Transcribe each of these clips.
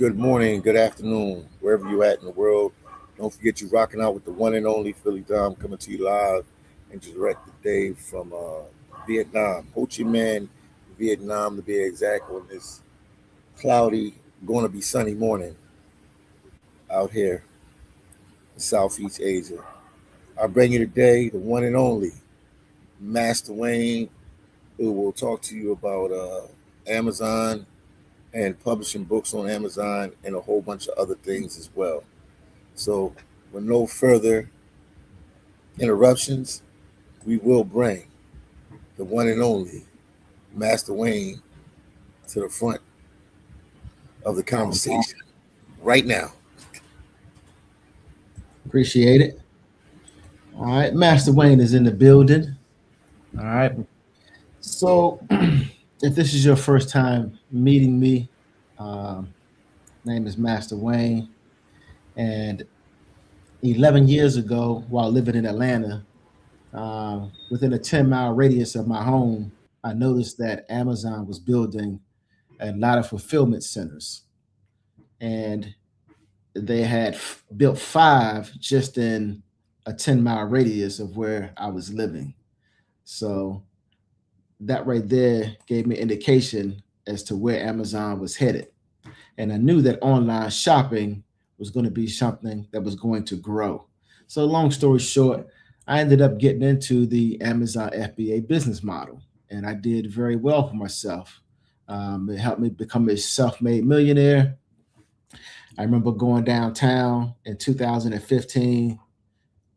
Good morning, good afternoon, wherever you're at in the world. Don't forget you rocking out with the one and only Philly Dom coming to you live and direct today from Vietnam, Ho Chi Minh, Vietnam to be exact, on this cloudy, going to be sunny morning out here in Southeast Asia. I bring you today the one and only Master Wayne, who will talk to you about Amazon and publishing books on Amazon and a whole bunch of other things as well. So, with no further interruptions, we will bring the one and only Master Wayne to the front of the conversation right now. Appreciate it. All right, Master Wayne is in the building. All right. So, if this is your first time meeting me, name is Master Wayne, and 11 years ago, while living in Atlanta, within a 10-mile radius of my home, I noticed that Amazon was building a lot of fulfillment centers, and they had built five just in a 10-mile radius of where I was living. So that right there gave me indication as to where Amazon was headed. And I knew that online shopping was going to be something that was going to grow. So, long story short, I ended up getting into the Amazon FBA business model, and I did very well for myself. It helped me become a self made millionaire. I remember going downtown in 2015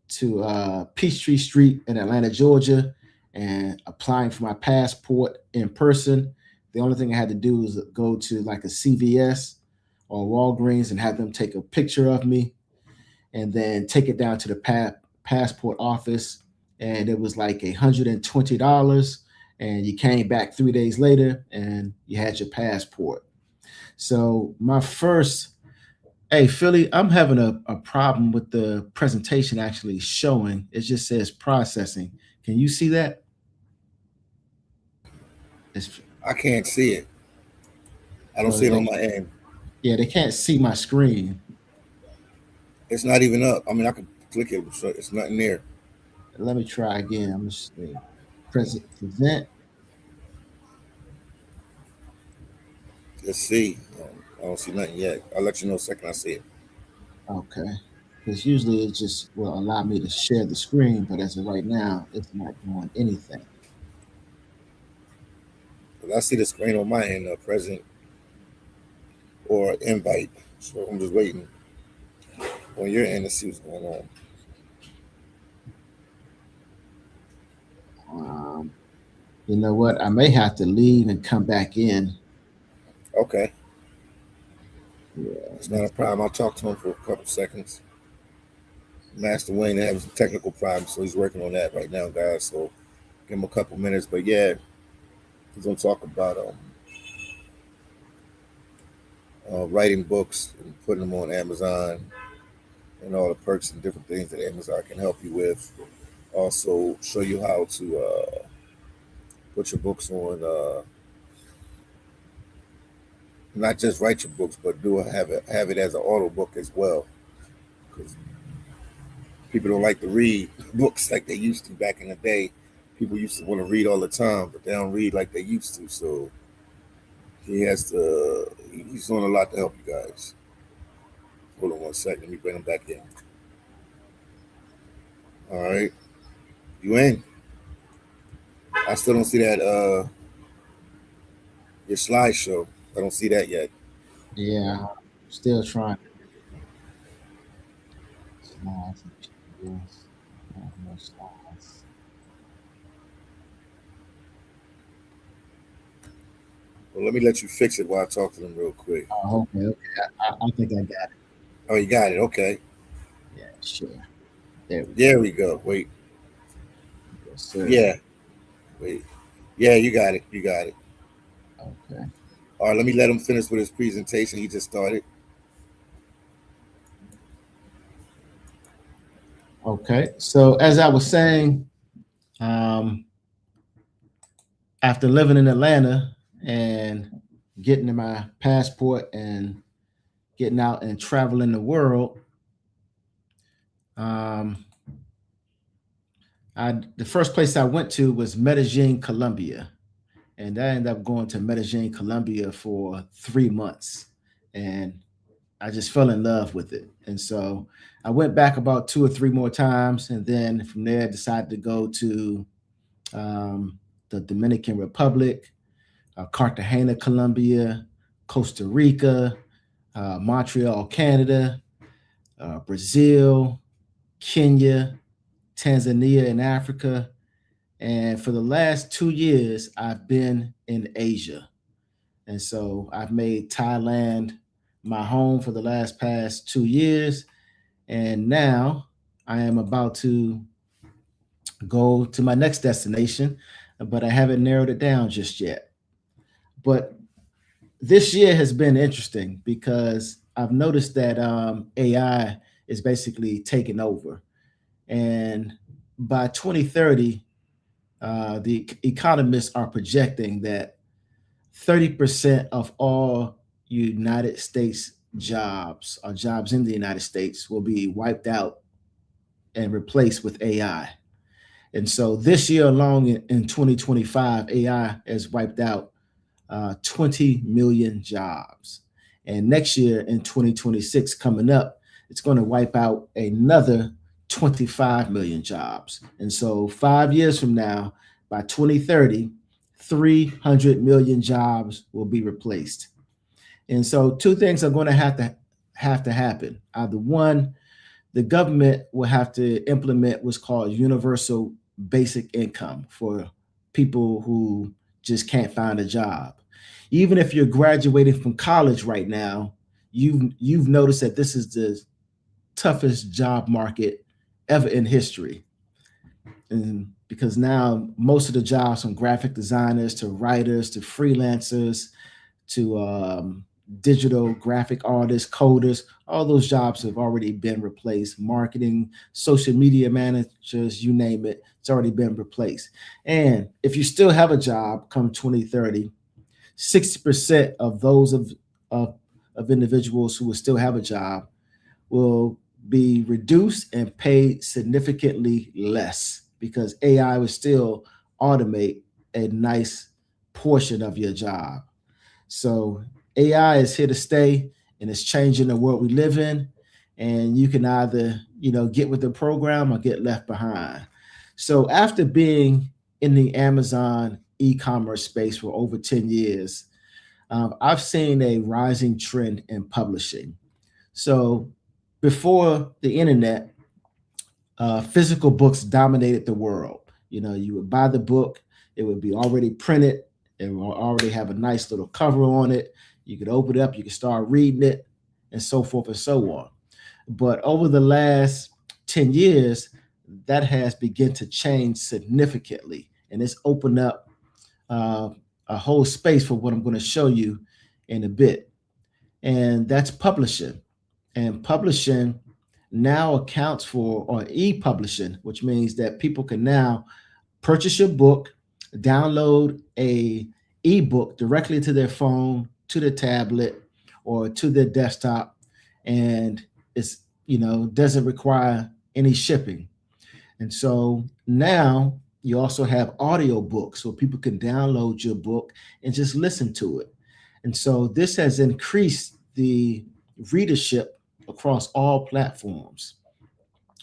to Peachtree Street in Atlanta, Georgia, and applying for my passport in person. The only thing I had to do was go to like a CVS or Walgreens and have them take a picture of me and then take it down to the passport office. And it was like $120. And you came back 3 days later and you had your passport. So my first, hey, Philly, I'm having a problem with the presentation actually showing. It just says processing. Can you see that? It's, I can't see it. I don't well, see it on my end. yeah, they can't see my screen. It's not even up. I mean, I could click it, so it's nothing there. Let me try again. I'm just present. Let's see. I don't see nothing yet. I'll let you know the second I see it. Okay. Because usually it just will allow me to share the screen, but as of right now, it's not doing anything. But I see the screen on my end, present or invite. So I'm just waiting on your end to see what's going on. Um, you know what? I may have to leave and come back in. Okay, Yeah, it's not a problem. I'll talk to him for a couple seconds. Master Wayne having some technical problems, so he's working on that right now, guys. So give him a couple minutes. But yeah, he's gonna talk about writing books and putting them on Amazon and all the perks and different things that Amazon can help you with. Also, show you how to put your books on, not just write your books, but have it as an auto book as well. Because people don't like to read books like they used to back in the day. People used to want to read all the time, but they don't read like they used to. So he has to. He's doing a lot to help you guys. Hold on one second. Let me bring him back in. All right, you in? I still don't see that. Your slideshow. I don't see that yet. yeah, still trying. Slides and PDFs. No slides. Well, let me let you fix it while I talk to them real quick. Oh, okay, okay. I think I got it. Oh, you got it. Okay. Yeah, sure. There we There we go. Wait. go, sir. Yeah. Wait. Yeah, you got it. You got it. Okay. All right. Let me let him finish with his presentation. He just started. Okay. So as I was saying, um, after living in Atlanta and getting my passport and getting out and traveling the world, um, the first place I went to was Medellin, Colombia, and I ended up going to Medellin, Colombia for 3 months, and I just fell in love with it. And so I went back about 2 or 3 more times, and then from there I decided to go to the Dominican Republic, Cartagena, Colombia, Costa Rica, Montreal, Canada, Brazil, Kenya, Tanzania in Africa. And for the last 2 years, I've been in Asia. And so I've made Thailand my home for the past 2 years. And now I am about to go to my next destination, but I haven't narrowed it down just yet. But this year has been interesting because I've noticed that AI is basically taking over. And by 2030, the economists are projecting that 30% of all United States jobs or jobs in the United States will be wiped out and replaced with AI. And so this year alone in 2025, AI has wiped out 20 million jobs. And next year in 2026, coming up, it's going to wipe out another 25 million jobs. And so 5 years from now, by 2030, 300 million jobs will be replaced. And so two things are going to have to happen. Either one, the government will have to implement what's called universal basic income for people who just can't find a job. Even if you're graduating from college right now, you've noticed that this is the toughest job market ever in history. And because now most of the jobs, from graphic designers to writers to freelancers to digital graphic artists, coders, all those jobs have already been replaced. Marketing, social media managers, you name it, it's already been replaced. And if you still have a job come 2030, 60% of those of individuals who will still have a job will be reduced and paid significantly less because AI will still automate a nice portion of your job. So AI is here to stay, and it's changing the world we live in. And you can either, get with the program or get left behind. So after being in the Amazon e-commerce space for over 10 years, I've seen a rising trend in publishing. So before the internet, physical books dominated the world. You would buy the book, it would be already printed, it will already have a nice little cover on it. You could open it up, you could start reading it, and so forth and so on. But over the last 10 years, that has begun to change significantly, and it's opened up a whole space for what I'm going to show you in a bit. And that's publishing. And publishing now accounts for, or e-publishing, which means that people can now purchase your book, download a ebook directly to their phone, to their tablet, or to their desktop, and it's doesn't require any shipping. And so now you also have audio books, so people can download your book and just listen to it. And so this has increased the readership across all platforms.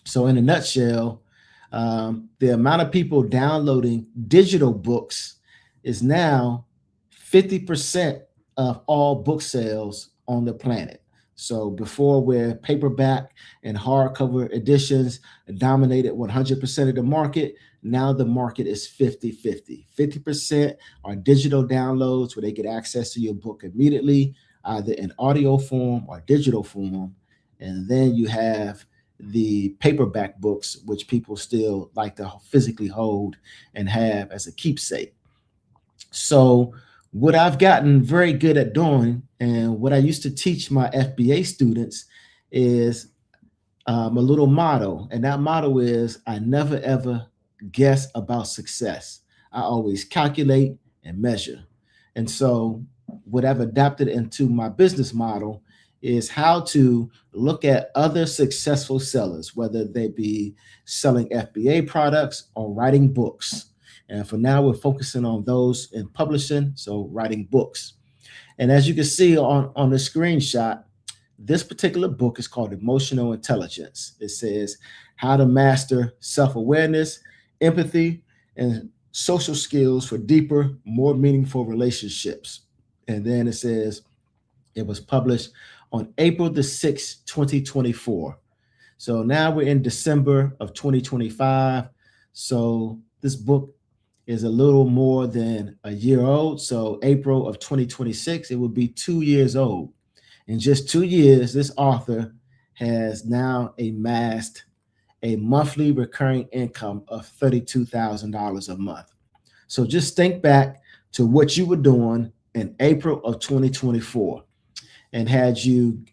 So in a nutshell, the amount of people downloading digital books is now 50% of all book sales on the planet. So before, where paperback and hardcover editions dominated 100% of the market, now the market is 50-50. 50% are digital downloads where they get access to your book immediately, either in audio form or digital form. And then you have the paperback books, which people still like to physically hold and have as a keepsake. So what I've gotten very good at doing, and what I used to teach my FBA students, is a little motto. And that motto is, I never ever guess about success. I always calculate and measure. And so what I've adapted into my business model is how to look at other successful sellers, whether they be selling FBA products or writing books. And for now, we're focusing on those in publishing, so writing books. And as you can see on the screenshot, this particular book is called Emotional Intelligence. It says how to master self-awareness, empathy, and social skills for deeper, more meaningful relationships. And then it says it was published on April the 6th, 2024. So now we're in December of 2025. So this book is a little more than a year old. So April of 2026, it will be 2 years old. In just 2 years, this author has now amassed a monthly recurring income of $32,000 a month. So just think back to what you were doing in April of 2024. And had you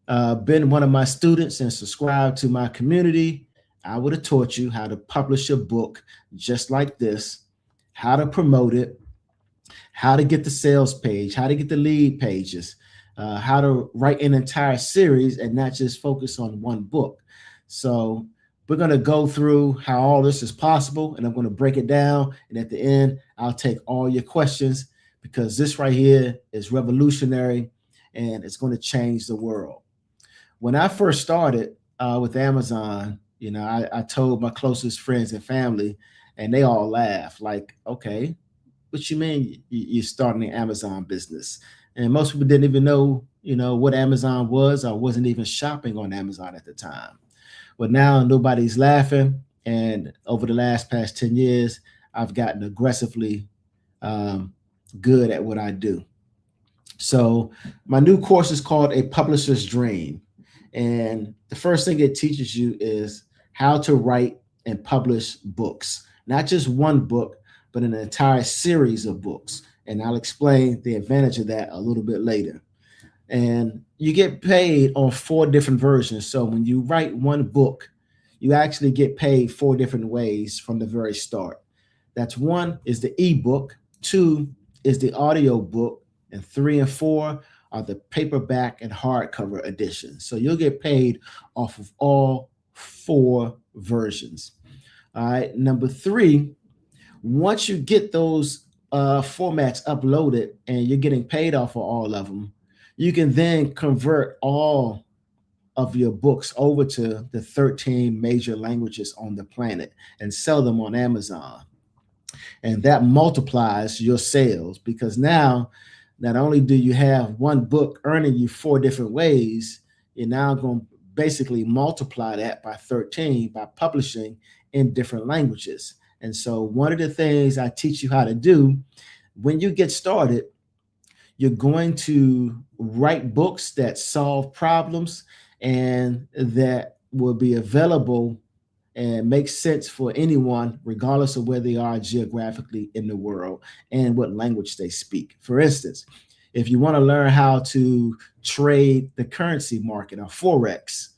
been one of my students and subscribed to my community, I would have taught you how to publish a book just like this, how to promote it, how to get the sales page, how to get the lead pages, how to write an entire series and not just focus on one book. So we're going to go through how all this is possible, and I'm going to break it down. And at the end, I'll take all your questions, because this right here is revolutionary and it's going to change the world. When I first started with Amazon, I told my closest friends and family, and they all laughed like, okay, what you mean you're starting an Amazon business? And most people didn't even know, what Amazon was. I wasn't even shopping on Amazon at the time. But now nobody's laughing. And over the past 10 years, I've gotten aggressively good at what I do. So my new course is called A Publisher's Dream. And the first thing it teaches you is how to write and publish books, not just one book, but an entire series of books. And I'll explain the advantage of that a little bit later. And you get paid on 4 different versions. So when you write one book, you actually get paid 4 different ways from the very start. That's 1 is the ebook, 2 is the audio book, and 3 and 4 are the paperback and hardcover editions. So you'll get paid off of all 4 versions. All right. Number 3, once you get those formats uploaded and you're getting paid off of all of them, you can then convert all of your books over to the 13 major languages on the planet and sell them on Amazon. And that multiplies your sales, because now not only do you have one book earning you 4 different ways, you're now going to basically multiply that by 13 by publishing in different languages. And so one of the things I teach you how to do when you get started, you're going to write books that solve problems and that will be available and make sense for anyone, regardless of where they are geographically in the world and what language they speak. For instance, if you want to learn how to trade the currency market or Forex,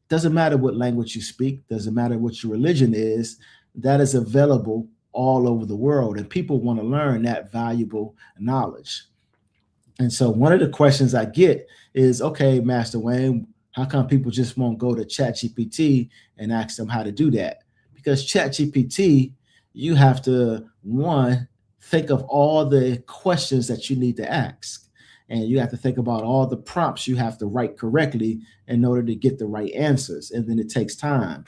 doesn't matter what language you speak, doesn't matter what your religion is, that is available all over the world. And people want to learn that valuable knowledge. And so one of the questions I get is, okay, Master Wayne, how come people just won't go to ChatGPT and ask them how to do that? Because ChatGPT, you have to, 1, think of all the questions that you need to ask. And you have to think about all the prompts you have to write correctly in order to get the right answers. And then it takes time.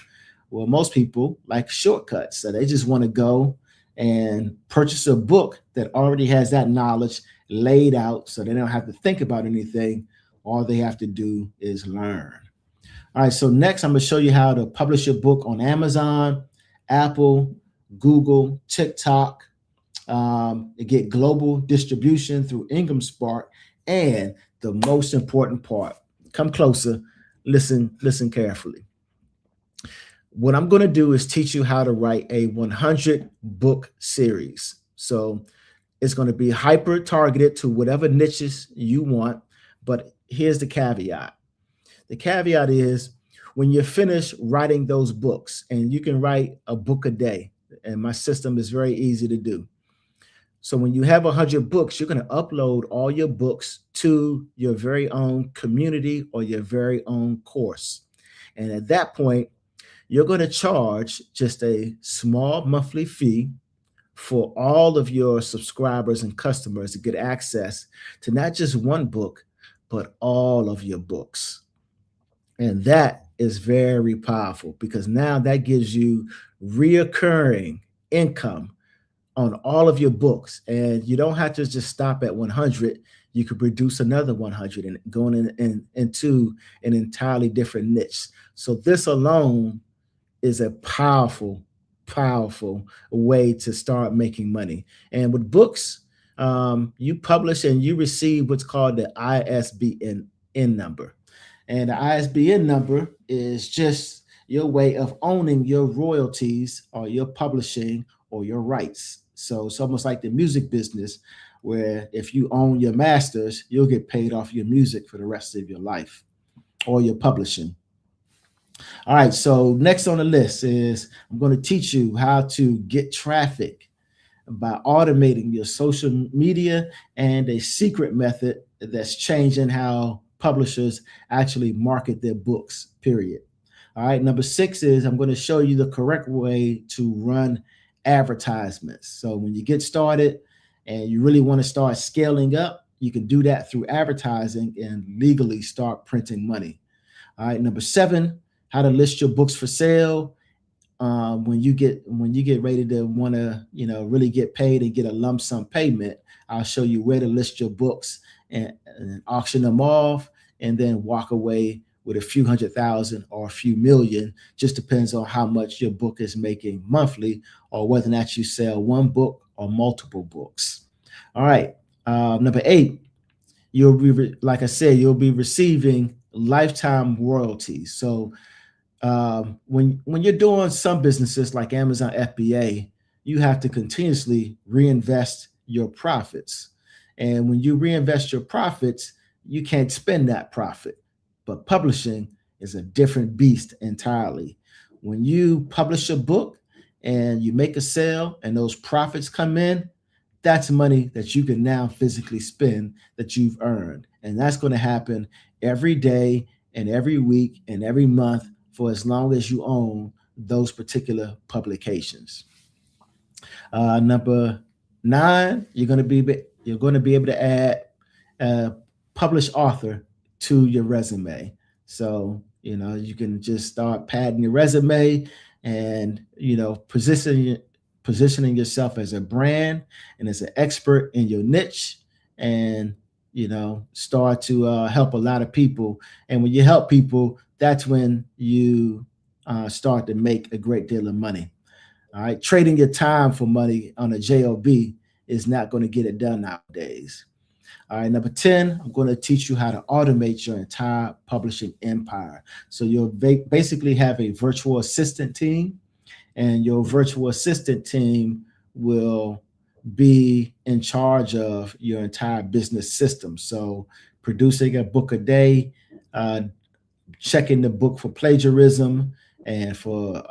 Well, most people like shortcuts. So they just want to go and purchase a book that already has that knowledge laid out, so they don't have to think about anything. All they have to do is learn. All right, so next I'm going to show you how to publish your book on Amazon, Apple, Google, TikTok, get global distribution through Ingram Spark, and the most important part, come closer, listen carefully. What I'm going to do is teach you how to write a 100 book series. So it's going to be hyper targeted to whatever niches you want. But here's the caveat. The caveat is when you're finished writing those books, and you can write a book a day, and my system is very easy to do. So when you have 100 books, you're going to upload all your books to your very own community or your very own course. And at that point, you're going to charge just a small monthly fee for all of your subscribers and customers to get access to not just one book, but all of your books. And that is very powerful because now that gives you reoccurring income on all of your books. And you don't have to just stop at 100. You could produce another 100 and going into an entirely different niche. So this alone is a powerful, powerful way to start making money. And with books, you publish and you receive what's called the ISBN number. And the ISBN number is just your way of owning your royalties or your publishing or your rights. So it's almost like the music business, where if you own your masters, you'll get paid off your music for the rest of your life or your publishing. All right, so next on the list is I'm going to teach you how to get traffic by automating your social media and a secret method that's changing how publishers actually market their books, period. All right, number 6 is I'm going to show you the correct way to run advertisements. So when you get started and you really want to start scaling up, you can do that through advertising and legally start printing money. All right, number 7, how to list your books for sale. When you get ready to want to really get paid and get a lump sum payment, I'll show you where to list your books and auction them off, and then walk away with a few $100,000 or a few million. Just depends on how much your book is making monthly, or whether or not you sell one book or multiple books. All right, number 8, you'll be like I said, you'll be receiving lifetime royalties. So when you're doing some businesses like Amazon FBA, you have to continuously reinvest your profits. And when you reinvest your profits, you can't spend that profit. But publishing is a different beast entirely. When you publish a book and you make a sale and those profits come in, that's money that you can now physically spend that you've earned. And that's going to happen every day and every week and every month for as long as you own those particular publications. Number 9, you're going to be able to add a published author to your resume. So you can just start padding your resume and positioning yourself as a brand and as an expert in your niche, and start to help a lot of people. And when you help people, that's when you start to make a great deal of money. All right, trading your time for money on a job is not going to get it done nowadays. All right, number 10, I'm going to teach you how to automate your entire publishing empire. So you'll basically have a virtual assistant team, and your virtual assistant team will be in charge of your entire business system. So producing a book a day, checking the book for plagiarism and for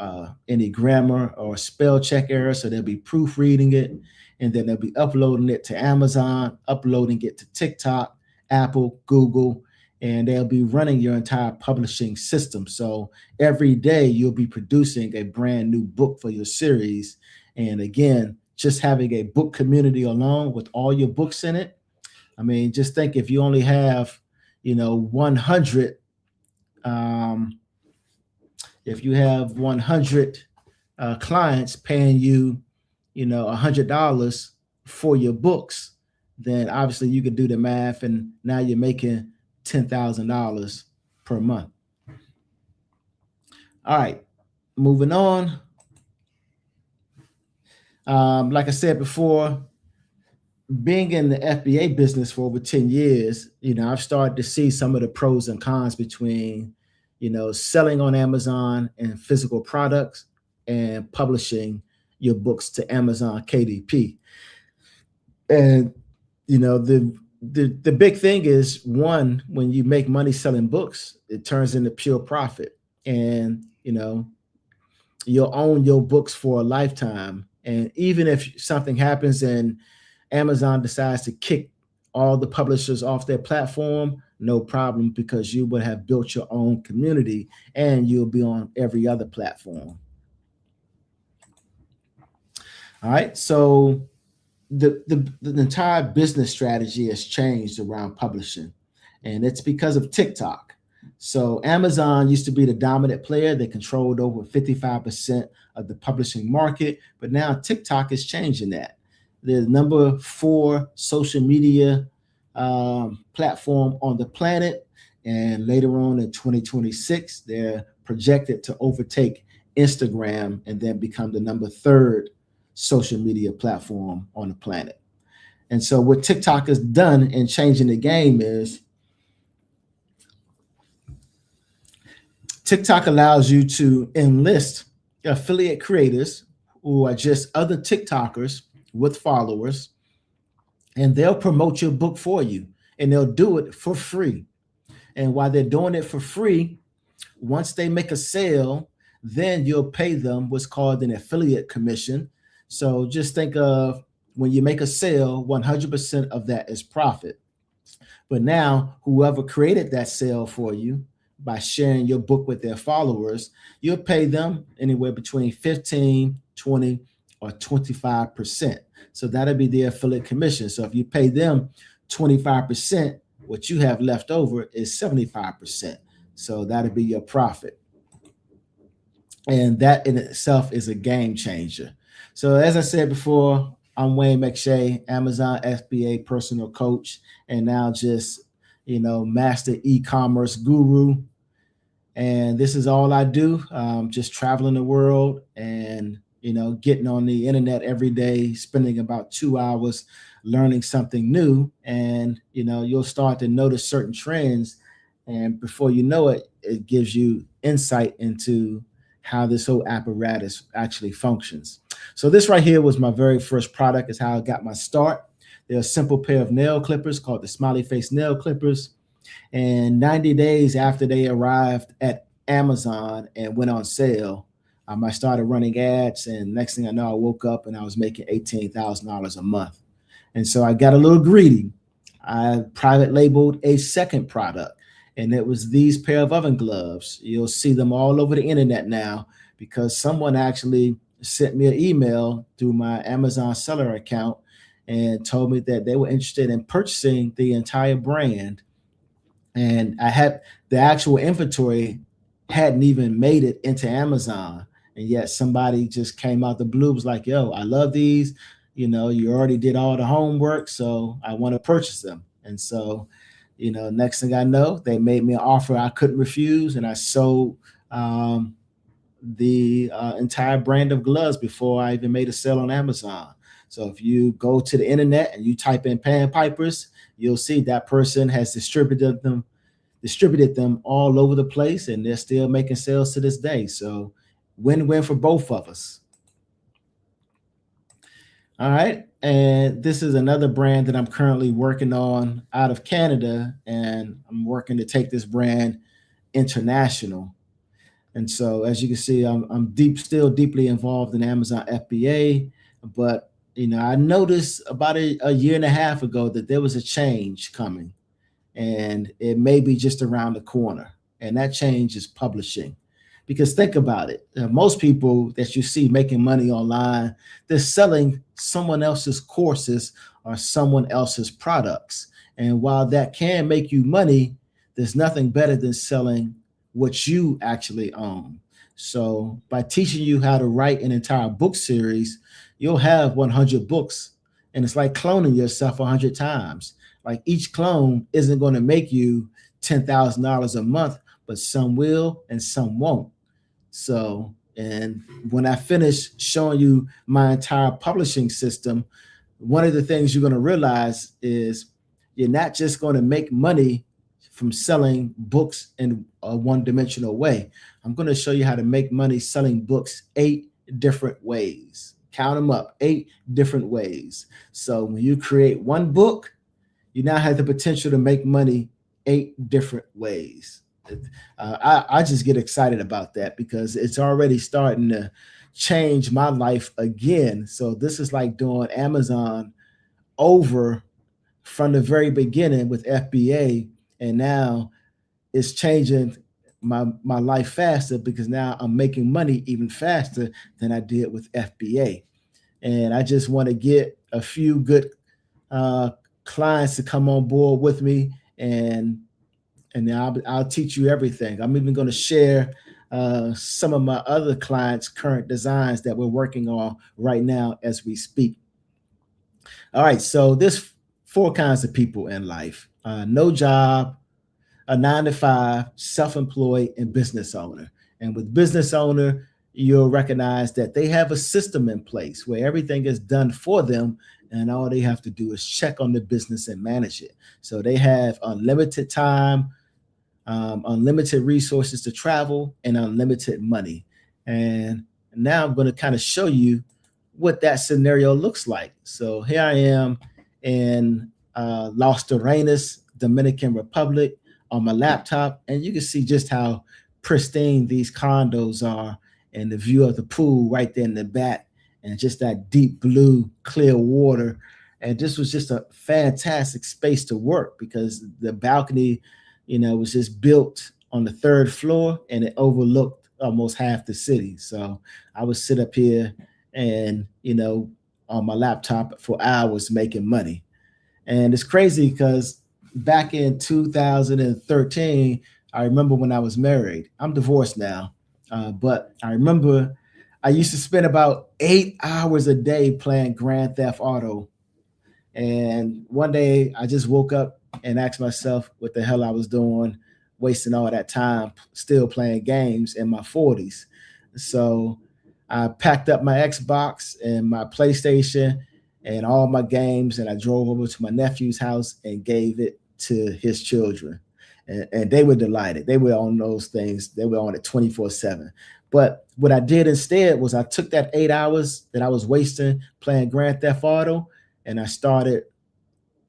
any grammar or spell check errors. So they'll be proofreading it, and then they'll be uploading it to Amazon, uploading it to TikTok, Apple, Google, and they'll be running your entire publishing system. So every day you'll be producing a brand new book for your series. And again, just having a book community alone with all your books in it. I mean, just think if you only have, 100, if you have 100 clients paying you, $100 for your books, then obviously you could do the math, and now you're making $10,000 per month. All right, moving on. Like I said before, being in the FBA business for over 10 years, I've started to see some of the pros and cons between, selling on Amazon and physical products and publishing your books to Amazon KDP. And, the big thing is, one, when you make money selling books, it turns into pure profit. And, you'll own your books for a lifetime. And even if something happens and Amazon decides to kick all the publishers off their platform, no problem, because you would have built your own community and you'll be on every other platform. All right. So the entire business strategy has changed around publishing, and it's because of TikTok. So Amazon used to be the dominant player. They controlled over 55% of the publishing market, but now TikTok is changing that. They're the number 4 social media platform on the planet, and later on in 2026, they're projected to overtake Instagram and then become the number 3rd social media platform on the planet. And so what TikTok has done in changing the game is TikTok allows you to enlist affiliate creators who are just other TikTokers with followers, and they'll promote your book for you, and they'll do it for free. And while they're doing it for free, once they make a sale, then you'll pay them what's called an affiliate commission. So just think of when you make a sale, 100% of that is profit. But now whoever created that sale for you, by sharing your book with their followers, you'll pay them anywhere between 15, 20, or 25%. So that'll be the affiliate commission. So if you pay them 25%, what you have left over is 75%. So that'll be your profit. And that in itself is a game changer. So as I said before, I'm Wayne McShay, Amazon FBA personal coach, and now just, master e-commerce guru. And this is all I do, just traveling the world and, getting on the internet every day, spending about 2 hours learning something new. And, you'll start to notice certain trends. And before you know it, it gives you insight into how this whole apparatus actually functions. So this right here was my very first product. Is how I got my start. They're a simple pair of nail clippers called the Smiley Face Nail Clippers. And 90 days after they arrived at Amazon and went on sale, I started running ads. And next thing I know, I woke up and I was making $18,000 a month. And so I got a little greedy. I private labeled a second product, and it was these pair of oven gloves. You'll see them all over the internet now because someone actually sent me an email through my Amazon seller account and told me that they were interested in purchasing the entire brand. And I had the actual inventory hadn't even made it into Amazon. And yet somebody just came out the blue, was like, yo, I love these. You already did all the homework, so I want to purchase them. And so, next thing I know, they made me an offer I couldn't refuse, and I sold the entire brand of gloves before I even made a sale on Amazon. So if you go to the internet and you type in Pan Pipers, you'll see that person has distributed them all over the place, and they're still making sales to this day. So win-win for both of us. All right. And this is another brand that I'm currently working on out of Canada, and I'm working to take this brand international. And so as you can see, I'm still deeply involved in Amazon FBA, but I noticed about a year and a half ago that there was a change coming, and it may be just around the corner. And that change is publishing. Because think about it. Most people that you see making money online, they're selling someone else's courses or someone else's products. And while that can make you money, there's nothing better than selling what you actually own. So by teaching you how to write an entire book series, you'll have 100 books. And it's like cloning yourself 100 times. Like each clone isn't going to make you $10,000 a month, but some will and some won't. So, and when I finish showing you my entire publishing system, one of the things you're going to realize is you're not just going to make money from selling books in a one-dimensional way. I'm going to show you how to make money selling books 8 different ways. Count them up, 8 different ways. So when you create one book, you now have the potential to make money 8 different ways. I just get excited about that because it's already starting to change my life again. So this is like doing Amazon over from the very beginning with FBA, and now it's changing my life faster because now I'm making money even faster than I did with FBA. And I just want to get a few good uh, clients to come on board with me, and I'll teach you everything. I'm even going to share some of my other clients' current designs that we're working on right now as we speak. All right, so there's four kinds of people in life: no job, a 9 to 5, self-employed, and business owner. And with business owner, you'll recognize that they have a system in place where everything is done for them, and all they have to do is check on the business and manage it. So they have unlimited time, unlimited resources to travel, and unlimited money. And now I'm going to kind of show you what that scenario looks like. So here I am in Los Terrenos, Dominican Republic, on my laptop, and you can see just how pristine these condos are, and the view of the pool right there in the back, and just that deep blue, clear water. And this was just a fantastic space to work because the balcony, was just built on the third floor, and it overlooked almost half the city. So I would sit up here and, on my laptop for hours making money. And it's crazy because back in 2013, I remember when I was married. I'm divorced now, but I remember I used to spend about 8 hours a day playing Grand Theft Auto. And one day I just woke up and asked myself what the hell I was doing, wasting all that time still playing games in my 40s. So I packed up my Xbox and my PlayStation and all my games, and I drove over to my nephew's house and gave it to his children. And they were delighted. They were on those things. They were on it 24/7. But what I did instead was I took that 8 hours that I was wasting playing Grand Theft Auto, and I started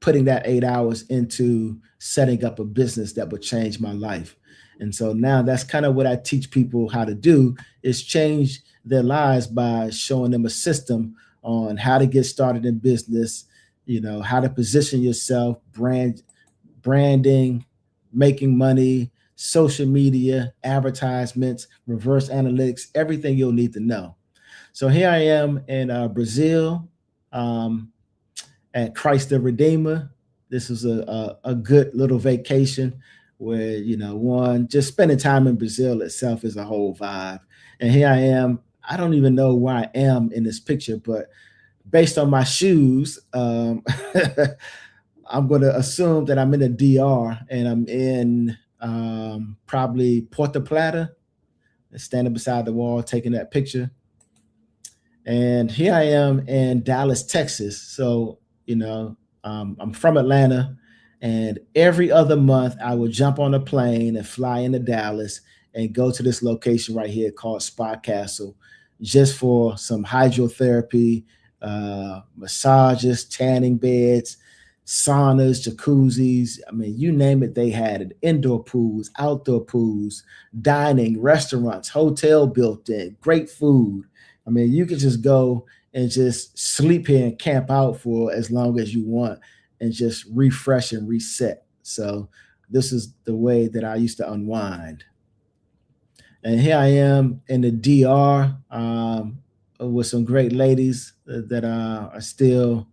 putting that 8 hours into setting up a business that would change my life. And so now that's kind of what I teach people how to do, is change their lives by showing them a system on how to get started in business, how to position yourself, branding, making money, social media, advertisements, reverse analytics, everything you'll need to know. So here I am in Brazil, at Christ the Redeemer. This was a good little vacation where, one, just spending time in Brazil itself is a whole vibe. And here I am. I don't even know where I am in this picture, but based on my shoes, I'm going to assume that I'm in the DR, and I'm in probably Puerto Plata, standing beside the wall taking that picture. And here I am in Dallas, Texas. So, I'm from Atlanta, and every other month I would jump on a plane and fly into Dallas and go to this location right here called Spa Castle, just for some hydrotherapy, massages, tanning beds, saunas, jacuzzis. I mean, you name it, they had it. Indoor pools, outdoor pools, dining, restaurants, hotel built in, great food. I mean, you could just go and just sleep here and camp out for as long as you want and just refresh and reset. So this is the way that I used to unwind. And here I am in the DR, with some great ladies that are still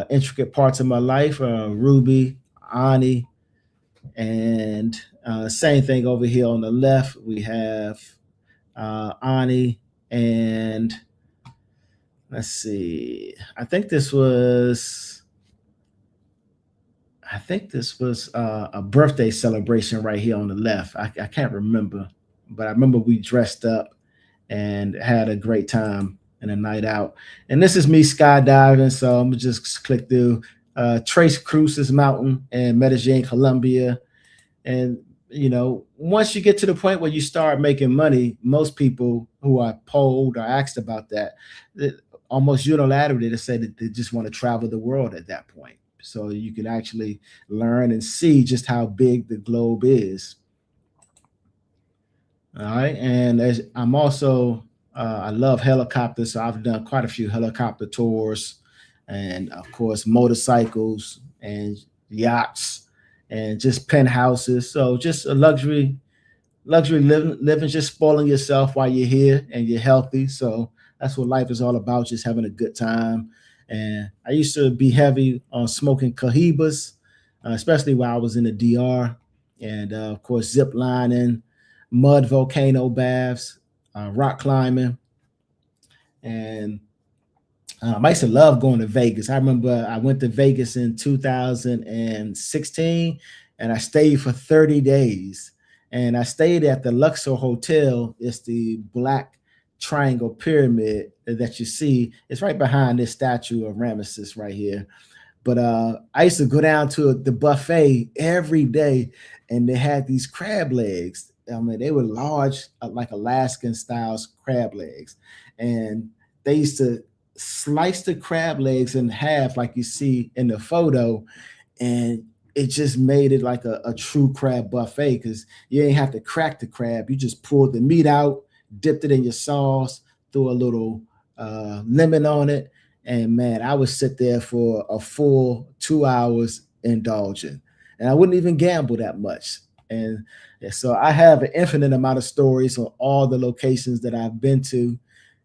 intricate parts of my life, Ruby, Ani, and same thing over here on the left. We have Ani, and let's see. I think this was a birthday celebration right here on the left. I can't remember, but I remember we dressed up and had a great time and a night out. And this is me skydiving, so I'm gonna just click through Trace Cruces Mountain in Medellin, Colombia. And once you get to the point where you start making money, most people who are polled or asked about that, almost unilaterally they say that they just want to travel the world at that point. So you can actually learn and see just how big the globe is. All right, and as I'm also I love helicopters, so I've done quite a few helicopter tours. and of course motorcycles and yachts and just penthouses. So just a luxury living, just spoiling yourself while you're here and you're healthy. So that's what life is all about, just having a good time. And I used to be heavy on smoking cohibas, especially while I was in the DR, and of course zip lining, mud volcano baths, rock climbing, and I used to love going to Vegas. I remember I went to Vegas in 2016 and I stayed for 30 days. And I stayed at the Luxor Hotel. It's the black triangle pyramid that you see. It's right behind this statue of Ramesses right here. But I used to go down to the buffet every day, and they had these crab legs. I mean, they were large, like Alaskan styles crab legs, and they used to slice the crab legs in half, like you see in the photo, and it just made it like a true crab buffet because you ain't have to crack the crab. You just pulled the meat out, dipped it in your sauce, threw a little lemon on it, and man, I would sit there for a full 2 hours indulging. And I wouldn't even gamble that much. And so I have an infinite amount of stories on all the locations that I've been to.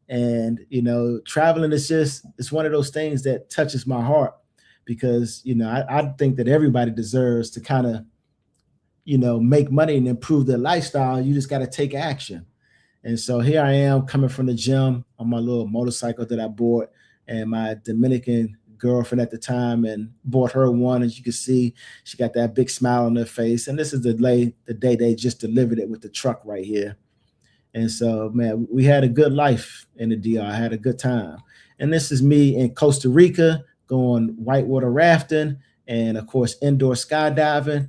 And, traveling is just, it's one of those things that touches my heart because, I think that everybody deserves to kind of, make money and improve their lifestyle. You just got to take action. And so here I am coming from the gym on my little motorcycle that I bought, and my Dominican girlfriend at the time, and bought her one. As you can see, she got that big smile on her face. And this is the day they just delivered it with the truck right here. And so, man, we had a good life in the DR. I had a good time. And this is me in Costa Rica going whitewater rafting and, of course, indoor skydiving.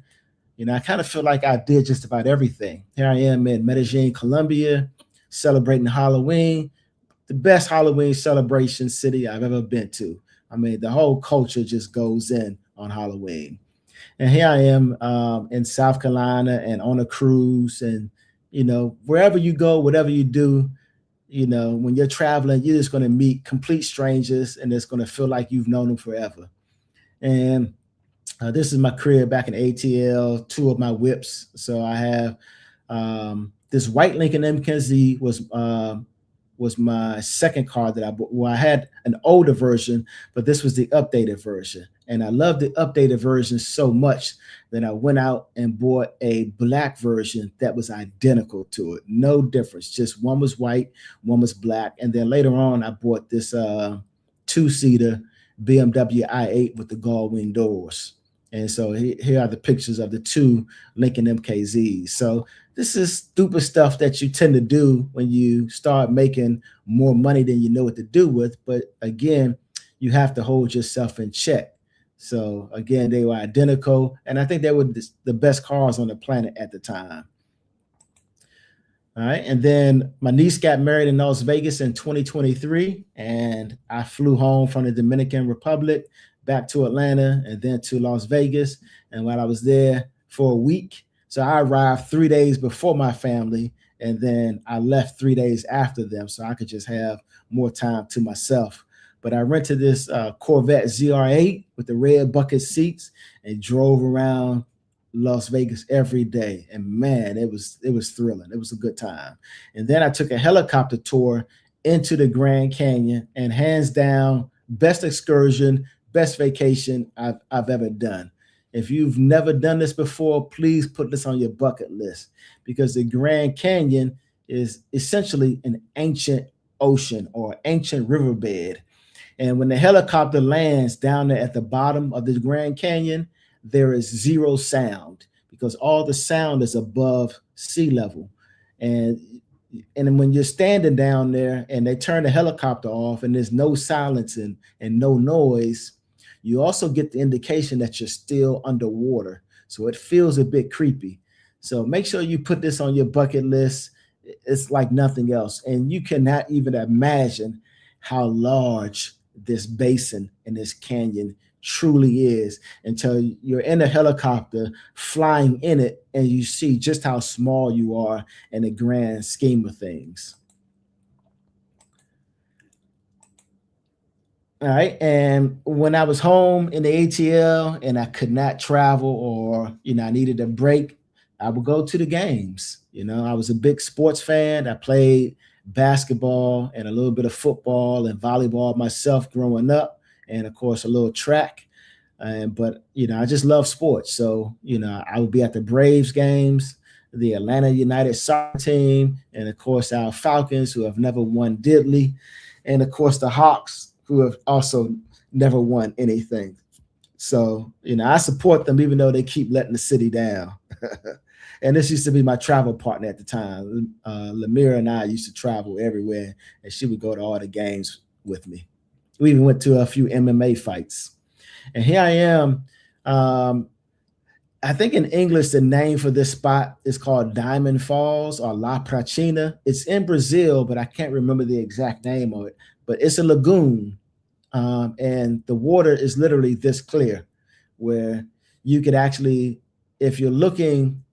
I kind of feel like I did just about everything. Here I am in Medellin, Colombia, celebrating Halloween, the best Halloween celebration city I've ever been to. I mean, the whole culture just goes in on Halloween. And here I am in South Carolina and on a cruise. And, wherever you go, whatever you do, when you're traveling, you're just going to meet complete strangers and it's going to feel like you've known them forever. And this is my crib back in ATL, two of my whips. So I have this white Lincoln MKZ was my second car that I bought. Well, I had an older version, but this was the updated version. And I love the updated version so much that I went out and bought a black version that was identical to it. No difference. Just one was white, one was black. And then later on, I bought this two-seater BMW i8 with the gull wing doors. And so here are the pictures of the two Lincoln MKZs. So this is stupid stuff that you tend to do when you start making more money than you know what to do with. But again, you have to hold yourself in check. So again, they were identical. And I think they were the best cars on the planet at the time. All right. And then my niece got married in Las Vegas in 2023. And I flew home from the Dominican Republic back to Atlanta and then to Las Vegas. And while I was there for a week, so I arrived 3 days before my family, and then I left 3 days after them so I could just have more time to myself. But I rented this Corvette ZR8 with the red bucket seats and drove around Las Vegas every day. And man, it was thrilling. It was a good time. And then I took a helicopter tour into the Grand Canyon, and hands down, best excursion, best vacation I've ever done. If you've never done this before, please put this on your bucket list because the Grand Canyon is essentially an ancient ocean or ancient riverbed. And when the helicopter lands down there at the bottom of the Grand Canyon, there is zero sound because all the sound is above sea level. And when you're standing down there and they turn the helicopter off and there's no silence and no noise, you also get the indication that you're still underwater. So it feels a bit creepy. So make sure you put this on your bucket list. It's like nothing else. And you cannot even imagine how large this basin and this canyon truly is until you're in a helicopter flying in it and you see just how small you are in the grand scheme of things. All right. And when I was home in the ATL and I could not travel, or, I needed a break, I would go to the games. I was a big sports fan. I played basketball and a little bit of football and volleyball myself growing up, and of course, a little track. But I just love sports. So, I would be at the Braves games, the Atlanta United soccer team, and of course, our Falcons, who have never won diddly, and of course, the Hawks, who have also never won anything. So, I support them even though they keep letting the city down. And this used to be my travel partner at the time. Lamira and I used to travel everywhere, and she would go to all the games with me. We even went to a few MMA fights. And here I am. I think in English, the name for this spot is called Diamond Falls or La Prachina. It's in Brazil, but I can't remember the exact name of it. But it's a lagoon, and the water is literally this clear, where you could actually, if you're looking,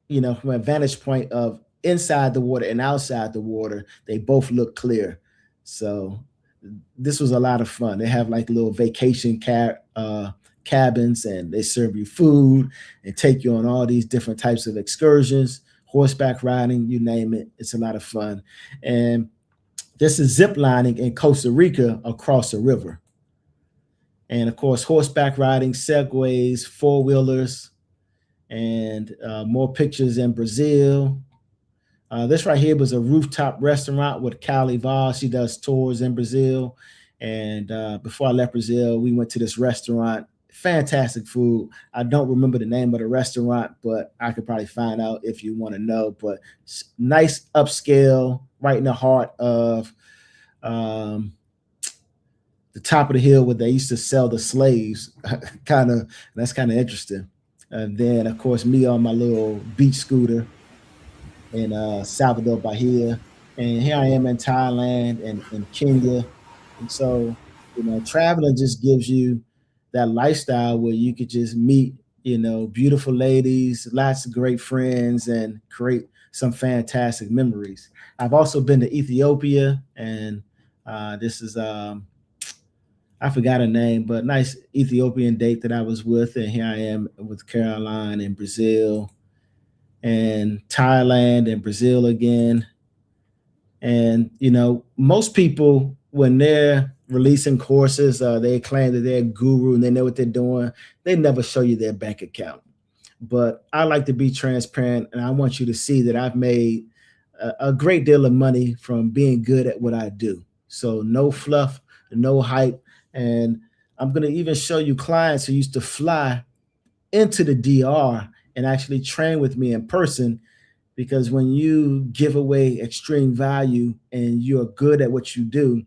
from a vantage point of inside the water and outside the water, they both look clear. So this was a lot of fun. They have like little vacation cabins, and they serve you food and take you on all these different types of excursions, horseback riding, you name it. It's a lot of fun. And this is zip lining in Costa Rica across a river. And of course, horseback riding, segways, four-wheelers, and more pictures in Brazil. This right here was a rooftop restaurant with Cali Vaz. She does tours in Brazil. And before I left Brazil, we went to this restaurant. Fantastic food. I don't remember the name of the restaurant, but I could probably find out if you want to know. But nice upscale, right in the heart of the top of the hill where they used to sell the slaves. That's kind of interesting. And then, of course, me on my little beach scooter in Salvador Bahia. And here I am in Thailand and Kenya. And so, traveling just gives you that lifestyle where you could just meet, beautiful ladies, lots of great friends, and create some fantastic memories. I've also been to Ethiopia, and this is I forgot her name, but nice Ethiopian date that I was with. And here I am with Caroline in Brazil, and Thailand and Brazil again. And, most people, when they're releasing courses, they claim that they're a guru and they know what they're doing. They never show you their bank account. But I like to be transparent, and I want you to see that I've made a great deal of money from being good at what I do. So no fluff, no hype. And I'm going to even show you clients who used to fly into the DR and actually train with me in person, because when you give away extreme value and you're good at what you do,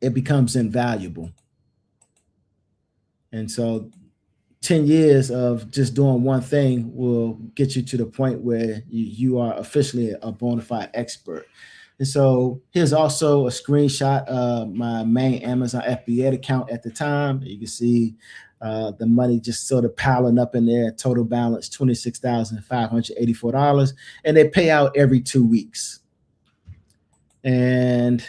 it becomes invaluable. And so 10 years of just doing one thing will get you to the point where you are officially a bona fide expert. And so here's also a screenshot of my main Amazon FBA account at the time. You can see the money just sort of piling up in there. Total balance $26,584, and they pay out every 2 weeks. And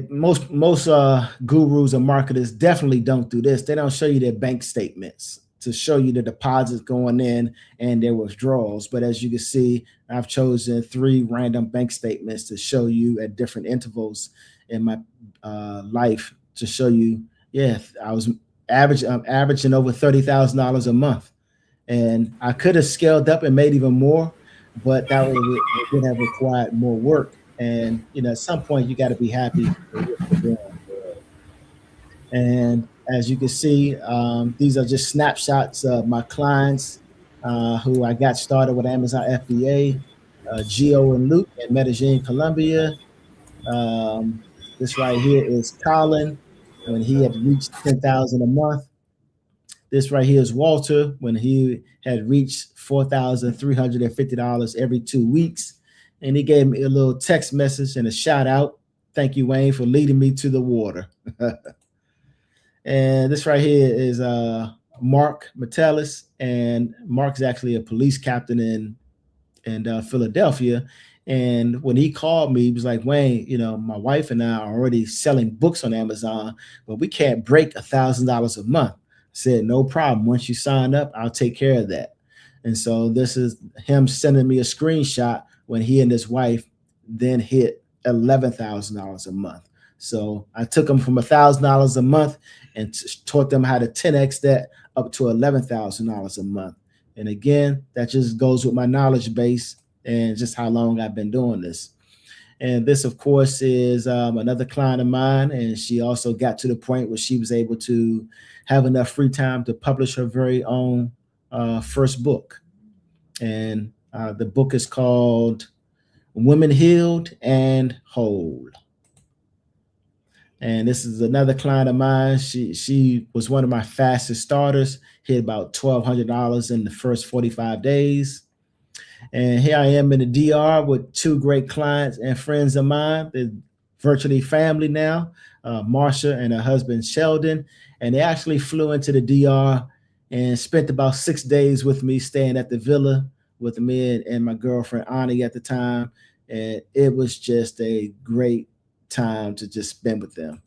most gurus or marketers definitely don't do this. They don't show you their bank statements to show you the deposits going in and their withdrawals. But as you can see, I've chosen 3 random bank statements to show you at different intervals in my life to show you, I'm averaging over $30,000 a month. And I could have scaled up and made even more, but that would have required more work. And, at some point you got to be happy with what you're doing. And as you can see, these are just snapshots of my clients who I got started with Amazon FBA, Gio and Luke in Medellin, Colombia. This right here is Colin when he had reached 10,000 a month. This right here is Walter when he had reached $4,350 every 2 weeks. And he gave me a little text message and a shout out. Thank you, Wayne, for leading me to the water. And this right here is Mark Metellus. And Mark's actually a police captain in Philadelphia. And when he called me, he was like, Wayne, my wife and I are already selling books on Amazon, but we can't break $1,000 a month. I said, no problem. Once you sign up, I'll take care of that. And so this is him sending me a screenshot when he and his wife then hit $11,000 a month. So I took them from $1,000 a month and taught them how to 10x that up to $11,000 a month. And again, that just goes with my knowledge base and just how long I've been doing this. And this, of course, is another client of mine. And she also got to the point where she was able to have enough free time to publish her very own first book. And the book is called Women Healed and Whole. And this is another client of mine. She was one of my fastest starters, hit about $1,200 in the first 45 days. And here I am in the DR with two great clients and friends of mine. They're virtually family now, Marsha and her husband, Sheldon. And they actually flew into the DR and spent about 6 days with me, staying at the villa with me and my girlfriend, Ani, at the time. And it was just a great time to just spend with them.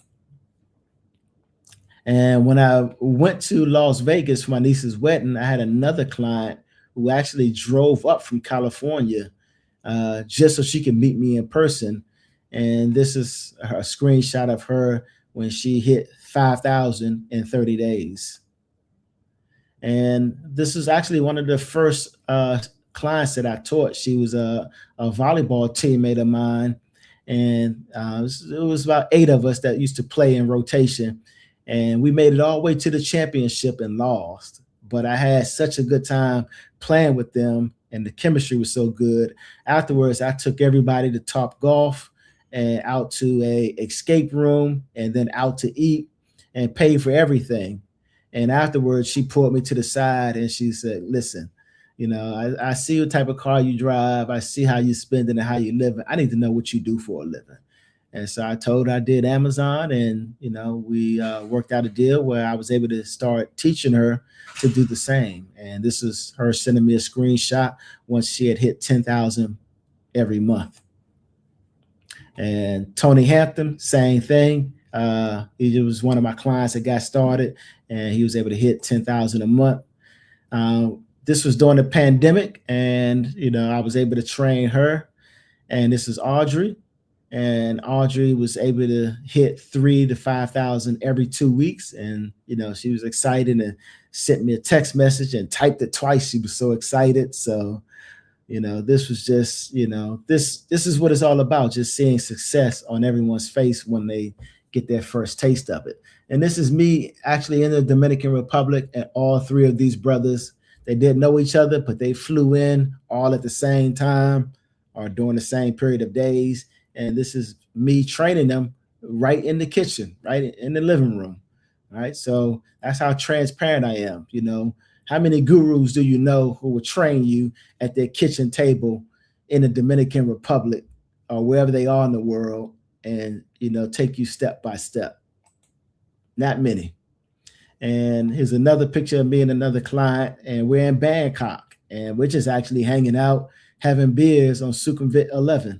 And when I went to Las Vegas for my niece's wedding, I had another client who actually drove up from California just so she could meet me in person. And this is a screenshot of her when she hit 5,000 in 30 days. And this is actually one of the first clients that I taught. She was a volleyball teammate of mine. And it was about 8 of us that used to play in rotation. And we made it all the way to the championship and lost. But I had such a good time playing with them, and the chemistry was so good. Afterwards, I took everybody to Top Golf and out to a escape room and then out to eat and paid for everything. And afterwards, she pulled me to the side and she said, listen, I see what type of car you drive. I see how you spend it and how you live. I need to know what you do for a living. And so I told her I did Amazon, and, we worked out a deal where I was able to start teaching her to do the same. And this is her sending me a screenshot once she had hit 10,000 every month. And Tony Hampton, same thing. He was one of my clients that got started, and he was able to hit 10,000 a month. This was during the pandemic, and, I was able to train her. And this is Audrey. And Audrey was able to hit 3,000 to 5,000 every 2 weeks. And, she was excited and sent me a text message and typed it twice. She was so excited. So, this was just, this is what it's all about. Just seeing success on everyone's face when they get their first taste of it. And this is me actually in the Dominican Republic, and all 3 of these brothers, they didn't know each other, but they flew in all at the same time or during the same period of days. And this is me training them right in the kitchen, right in the living room, right? So that's how transparent I am. How many gurus do you know who will train you at their kitchen table in the Dominican Republic or wherever they are in the world and, take you step by step? Not many. And here's another picture of me and another client, and we're in Bangkok, and we're just actually hanging out, having beers on Sukhumvit 11.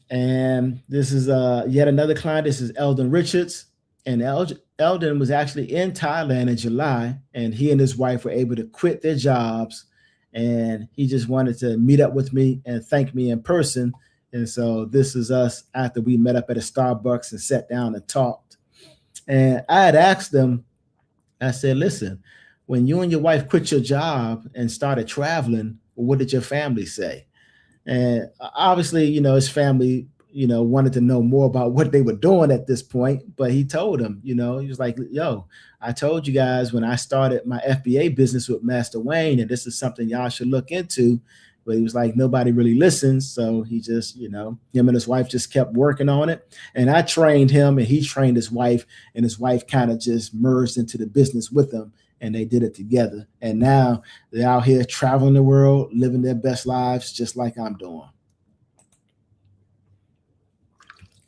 And this is yet another client. This is Eldon Richards. And Eldon was actually in Thailand in July, and he and his wife were able to quit their jobs. And he just wanted to meet up with me and thank me in person. And so this is us after we met up at a Starbucks and sat down and talked. And I had asked them, I said, listen, when you and your wife quit your job and started traveling, what did your family say? And obviously, his family, wanted to know more about what they were doing at this point. But he told them, he was like, yo, I told you guys when I started my FBA business with Master Wayne, and this is something y'all should look into. But he was like, nobody really listens. So he just, him and his wife just kept working on it. And I trained him and he trained his wife, and his wife kind of just merged into the business with him. And they did it together. And now they're out here traveling the world, living their best lives, just like I'm doing.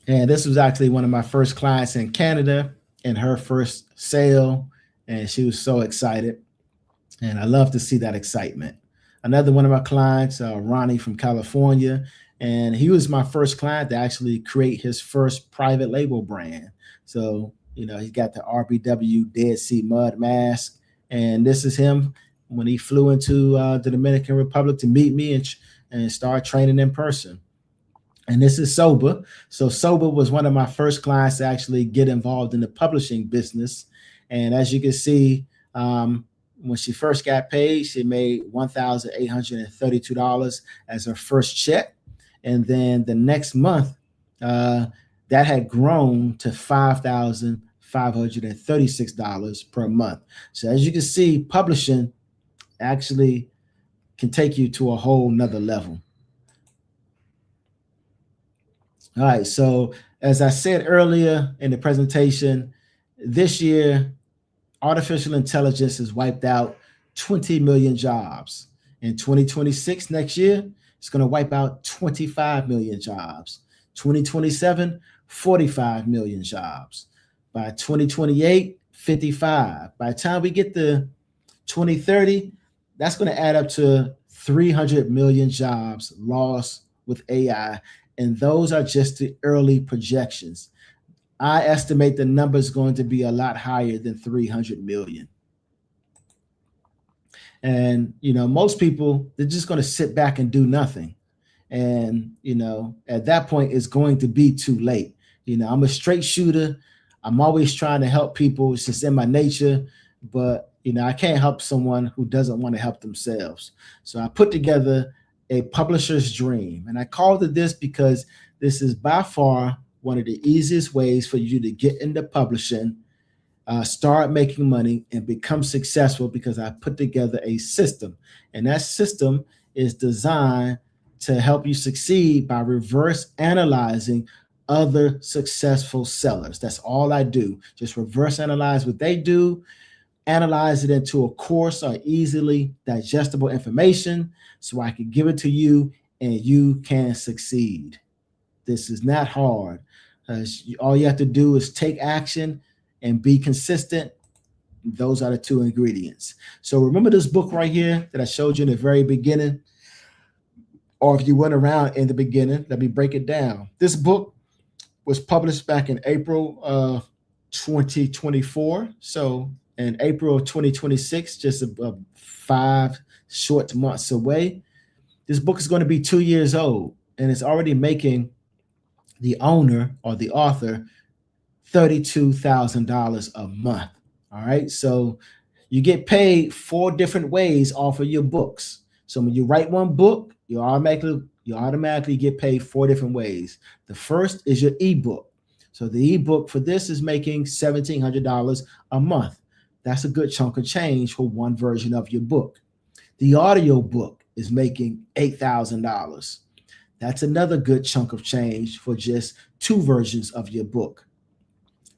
And this was actually one of my first clients in Canada and her first sale. And she was so excited. And I love to see that excitement. Another one of my clients, Ronnie from California, and he was my first client to actually create his first private label brand. So, he's got the RBW Dead Sea Mud mask, and this is him when he flew into the Dominican Republic to meet me and start training in person. And this is Soba. So Soba was one of my first clients to actually get involved in the publishing business. And as you can see, when she first got paid, she made $1,832 as her first check. And then the next month, that had grown to $5,536 per month. So as you can see, publishing actually can take you to a whole nother level. All right. So as I said earlier in the presentation, this year, artificial intelligence has wiped out 20 million jobs. In 2026, next year, it's going to wipe out 25 million jobs. 2027, 45 million jobs. By 2028, 55. By the time we get to 2030, that's going to add up to 300 million jobs lost with AI. And those are just the early projections. I estimate the number is going to be a lot higher than 300 million. And, most people, they're just going to sit back and do nothing. And, at that point, it's going to be too late. I'm a straight shooter. I'm always trying to help people. It's just in my nature. But, I can't help someone who doesn't want to help themselves. So I put together a publisher's dream. And I called it this because this is by far one of the easiest ways for you to get into publishing, start making money, and become successful, because I put together a system. And that system is designed to help you succeed by reverse analyzing other successful sellers. That's all I do. Just reverse analyze what they do, analyze it into a course or easily digestible information so I can give it to you and you can succeed. This is not hard. All you have to do is take action and be consistent. Those are the two ingredients. So remember this book right here that I showed you in the very beginning? Or if you went around in the beginning, let me break it down. This book was published back in April of 2024. So in April of 2026, just 5 short months away, this book is going to be 2 years old, and it's already making the owner or the author $32,000 a month. All right. So you get paid 4 different ways off of your books. So when you write one book, you automatically get paid 4 different ways. The first is your ebook. So the ebook for this is making $1,700 a month. That's a good chunk of change for one version of your book. The audio book is making $8,000. That's another good chunk of change for just 2 versions of your book.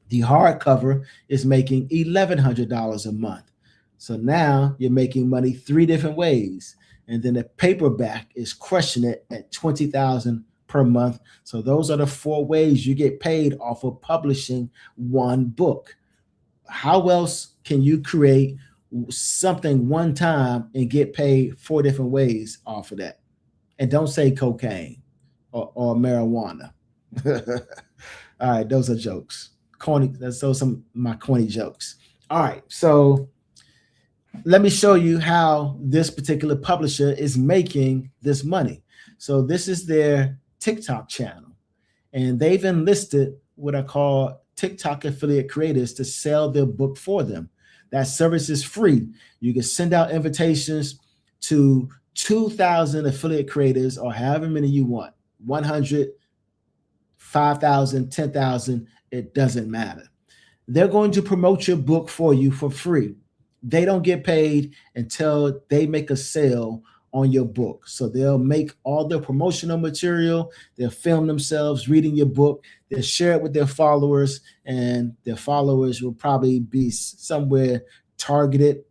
The hardcover is making $1,100 a month. So now you're making money 3 different ways. And then the paperback is crushing it at $20,000 per month. So those are the 4 ways you get paid off of publishing one book. How else can you create something one time and get paid 4 different ways off of that? And don't say cocaine or marijuana. All right, those are jokes. Corny. Those are some of my corny jokes. All right, so let me show you how this particular publisher is making this money. So this is their TikTok channel, and they've enlisted what I call TikTok affiliate creators to sell their book for them. That service is free. You can send out invitations to 2,000 affiliate creators, or however many you want, 100, 5,000, 10,000, it doesn't matter. They're going to promote your book for you for free. They don't get paid until they make a sale on your book. So they'll make all their promotional material, they'll film themselves reading your book, they'll share it with their followers, and their followers will probably be somewhere targeted,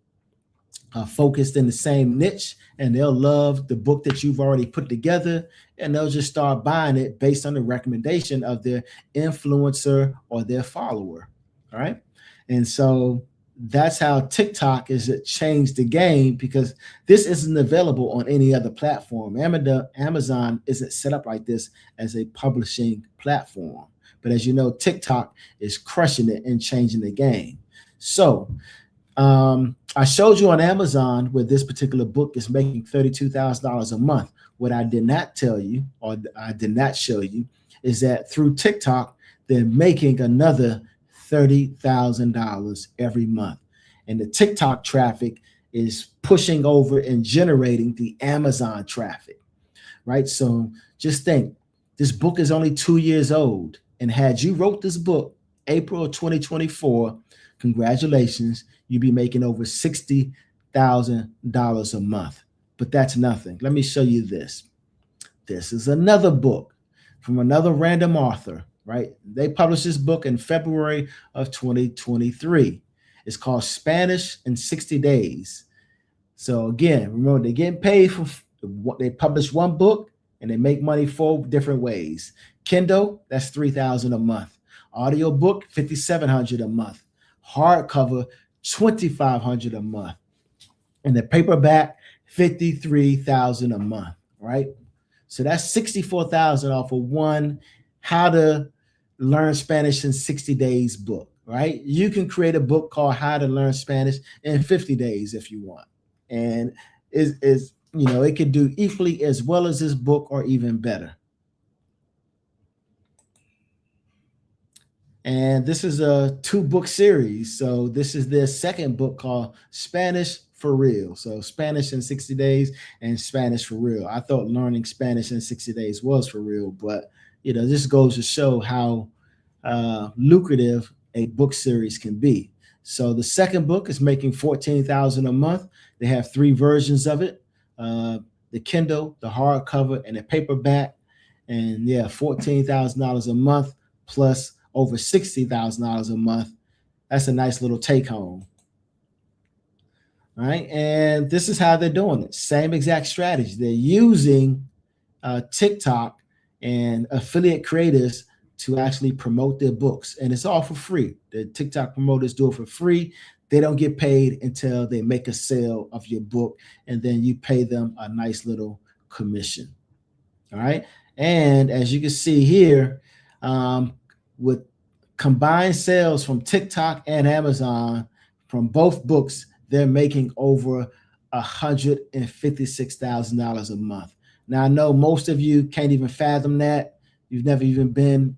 focused in the same niche, and they'll love the book that you've already put together, and they'll just start buying it based on the recommendation of their influencer or their follower. All right. And so that's how TikTok is changed the game, because this isn't available on any other platform. Amazon isn't set up like this as a publishing platform. But as you know, TikTok is crushing it and changing the game. So I showed you on Amazon where this particular book is making $32,000 a month. What I did not tell you, or I did not show you, is that through TikTok, they're making another $30,000 every month. And the TikTok traffic is pushing over and generating the Amazon traffic, right? So just think, this book is only 2 years old. And had you wrote this book April of 2024, congratulations, you'd be making over $60,000 a month. But that's nothing. Let me show you this. This is another book from another random author, right? They published this book in February of 2023. It's called Spanish in 60 Days. So again, remember, they're getting paid for what they publish one book, and they make money 4 different ways. Kindle, that's $3,000 a month. Audio book, $5,700 a month. Hardcover, $2,500 a month. And the paperback, $53,000 a month, right? So that's $64,000 off of one How to Learn Spanish in 60 Days book, right? You can create a book called How to Learn Spanish in 50 days if you want. And it could do equally as well as this book or even better. And this is a 2-book series. So this is their second book called Spanish for Real. So Spanish in 60 Days and Spanish for Real. I thought learning Spanish in 60 days was for real, but this goes to show how lucrative a book series can be. So the second book is making $14,000 a month. They have 3 versions of it: the Kindle, the hardcover, and the paperback. And yeah, $14,000 a month plus over $60,000 a month. That's a nice little take home. All right. And this is how they're doing it. Same exact strategy. They're using TikTok and affiliate creators to actually promote their books. And it's all for free. The TikTok promoters do it for free. They don't get paid until they make a sale of your book, and then you pay them a nice little commission. All right. And as you can see here, with combined sales from TikTok and Amazon from both books, they're making over $156,000 a month. Now, I know most of you can't even fathom that. You've never even been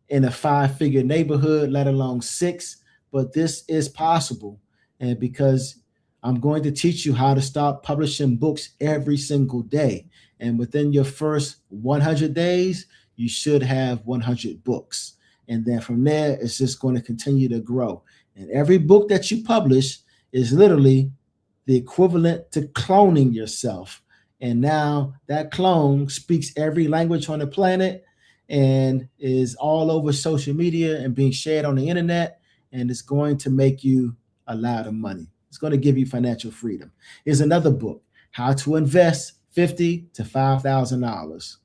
in a 5-figure neighborhood, let alone 6, but this is possible. And because I'm going to teach you how to start publishing books every single day. And within your first 100 days, you should have 100 books. And then from there, it's just going to continue to grow. And every book that you publish is literally the equivalent to cloning yourself. And now that clone speaks every language on the planet and is all over social media and being shared on the internet. And it's going to make you a lot of money. It's going to give you financial freedom. Here's another book, How to Invest $50,000 to $5,000.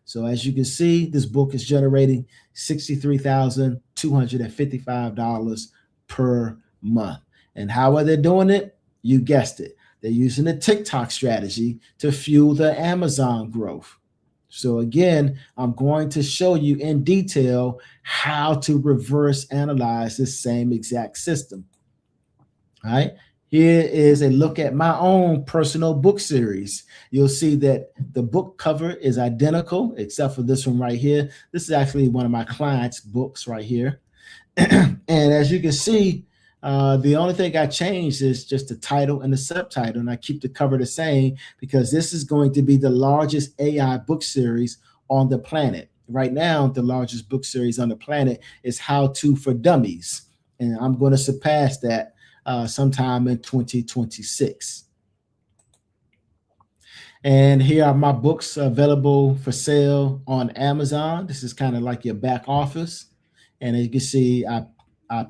So as you can see, this book is generating $63,255 per month. And how are they doing it? You guessed it. They're using the TikTok strategy to fuel the Amazon growth. So again, I'm going to show you in detail how to reverse analyze this same exact system. All right. Here is a look at my own personal book series. You'll see that the book cover is identical, except for this one right here. This is actually one of my clients' books right here. And as you can see, the only thing I changed is just the title and the subtitle, and I keep the cover the same because this is going to be the largest AI book series on the planet. Right now, the largest book series on the planet is How To for Dummies, and I'm going to surpass that sometime in 2026. And here are my books available for sale on Amazon. This is kind of like your back office. And as you can see, I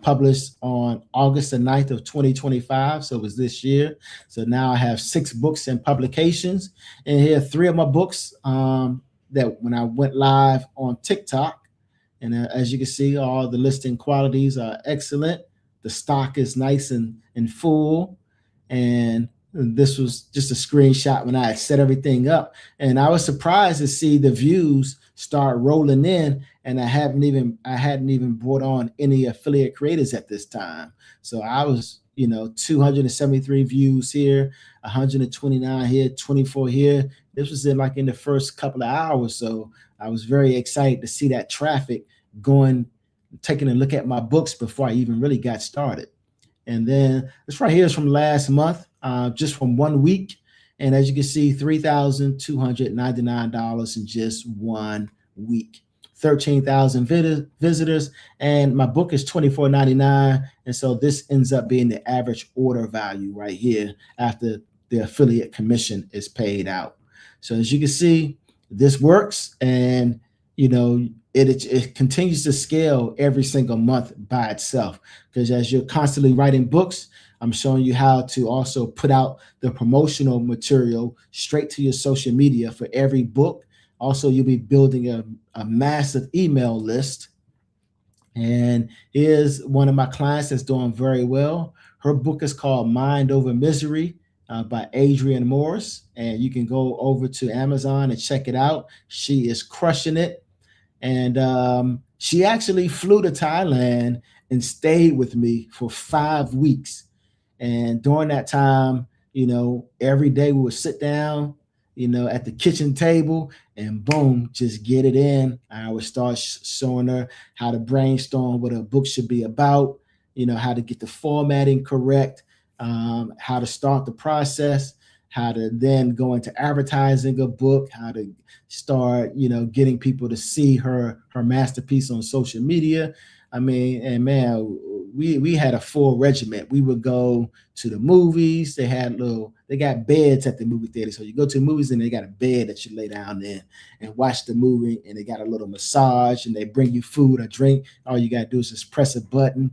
published on August the 9th of 2025. So it was this year. So now I have 6 books in publications. And here are 3 of my books that when I went live on TikTok. And as you can see, all the listing qualities are excellent. the stock is nice and full. And this was just a screenshot when I had set everything up. And I was surprised to see the views start rolling in. And I hadn't even brought on any affiliate creators at this time. So I was, 273 views here, 129 here, 24 here. This was in the first couple of hours. So I was very excited to see that traffic going, taking a look at my books before I even really got started. And then this right here is from last month, just from 1 week. And as you can see, $3,299 in just 1 week. 13,000 visitors, and my book is $24.99. And so this ends up being the average order value right here after the affiliate commission is paid out. So as you can see, this works, and it continues to scale every single month by itself, because as you're constantly writing books, I'm showing you how to also put out the promotional material straight to your social media for every book. Also, you'll be building a massive email list. And here's one of my clients that's doing very well. Her book is called Mind Over Misery by Adrienne Morris. And you can go over to Amazon and check it out. She is crushing it. And she actually flew to Thailand and stayed with me for 5 weeks. And during that time, every day we would sit down, at the kitchen table, and boom, just get it in. I would start showing her how to brainstorm what a book should be about, how to get the formatting correct, how to start the process, how to then go into advertising a book, how to start, getting people to see her masterpiece on social media. I mean, and man, we had a full regiment. We would go to the movies. They got beds at the movie theater. So you go to the movies and they got a bed that you lay down in and watch the movie, and they got a little massage, and they bring you food or drink. All you got to do is just press a button.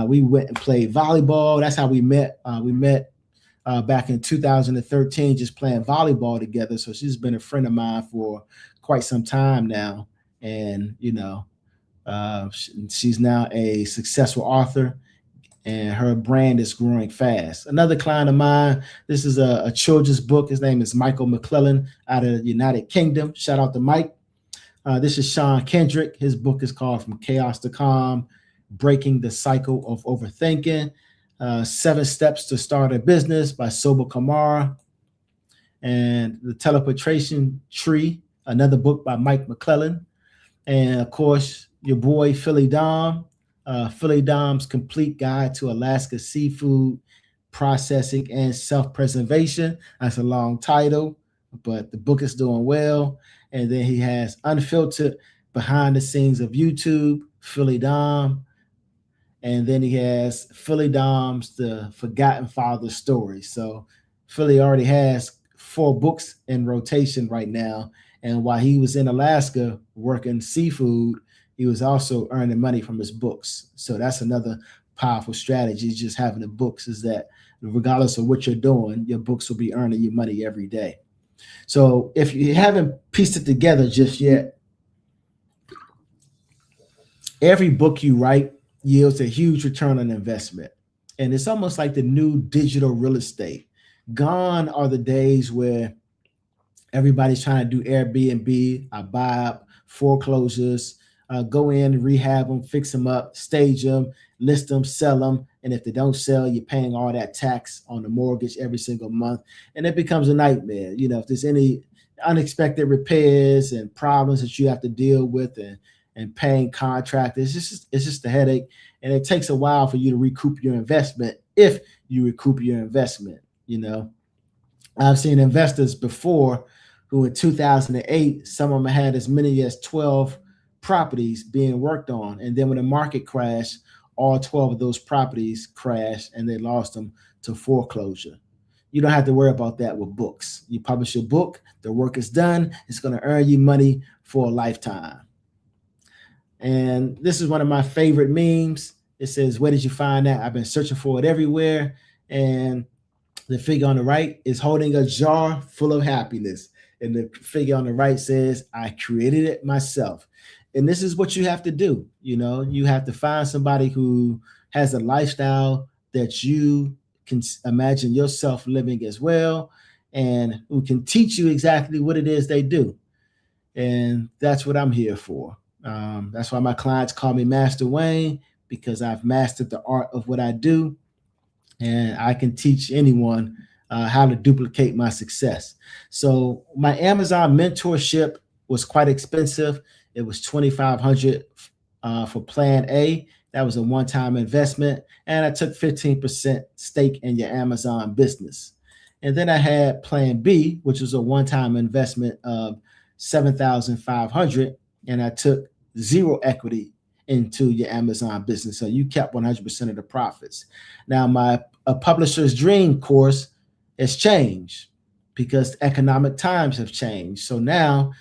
We went and played volleyball. That's how we met. We met back in 2013, just playing volleyball together. So she's been a friend of mine for quite some time now. And, she's now a successful author, and her brand is growing fast. Another client of mine, this is a children's book. His name is Michael McClellan out of the United Kingdom. Shout out to Mike. This is Sean Kendrick. His book is called From Chaos to Calm, Breaking the Cycle of Overthinking. 7 Steps to Start a Business by Sobha Kamara. And The Teleportation Tree, another book by Mike McClellan. And of course, your boy Philly Dom, Philly Dom's Complete Guide to Alaska Seafood Processing and Self-Preservation. That's a long title, but the book is doing well. And then he has Unfiltered Behind the Scenes of YouTube, Philly Dom. And then he has Philly Dom's The Forgotten Father Story. So Philly already has 4 books in rotation right now. And while he was in Alaska working seafood, he was also earning money from his books. So that's another powerful strategy, just having the books, is that regardless of what you're doing, your books will be earning you money every day. So if you haven't pieced it together just yet, every book you write yields a huge return on investment. And it's almost like the new digital real estate. Gone are the days where everybody's trying to do Airbnb, buy up foreclosures, go in, rehab them, fix them up, stage them, list them, sell them. And if they don't sell, you're paying all that tax on the mortgage every single month. And it becomes a nightmare. If there's any unexpected repairs and problems that you have to deal with, and paying contractors, it's just a headache. And it takes a while for you to recoup your investment, if you recoup your investment. I've seen investors before who in 2008, some of them had as many as 12 properties being worked on. And then when the market crashed, all 12 of those properties crashed and they lost them to foreclosure. You don't have to worry about that with books. You publish your book, the work is done. It's going to earn you money for a lifetime. And this is one of my favorite memes. It says, "Where did you find that?" I've been searching for it everywhere. And the figure on the right is holding a jar full of happiness. And the figure on the right says, "I created it myself." And this is what you have to do. You have to find somebody who has a lifestyle that you can imagine yourself living as well, and who can teach you exactly what it is they do. And that's what I'm here for. That's why my clients call me Master Wayne, because I've mastered the art of what I do, and I can teach anyone how to duplicate my success. So my Amazon mentorship was quite expensive. It was 2,500 for Plan A. That was a one-time investment, and I took 15% stake in your Amazon business. And then I had Plan B, which was a one-time investment of 7,500, and I took zero equity into your Amazon business. So you kept 100% of the profits. Now, my A Publisher's Dream course has changed because economic times have changed. So now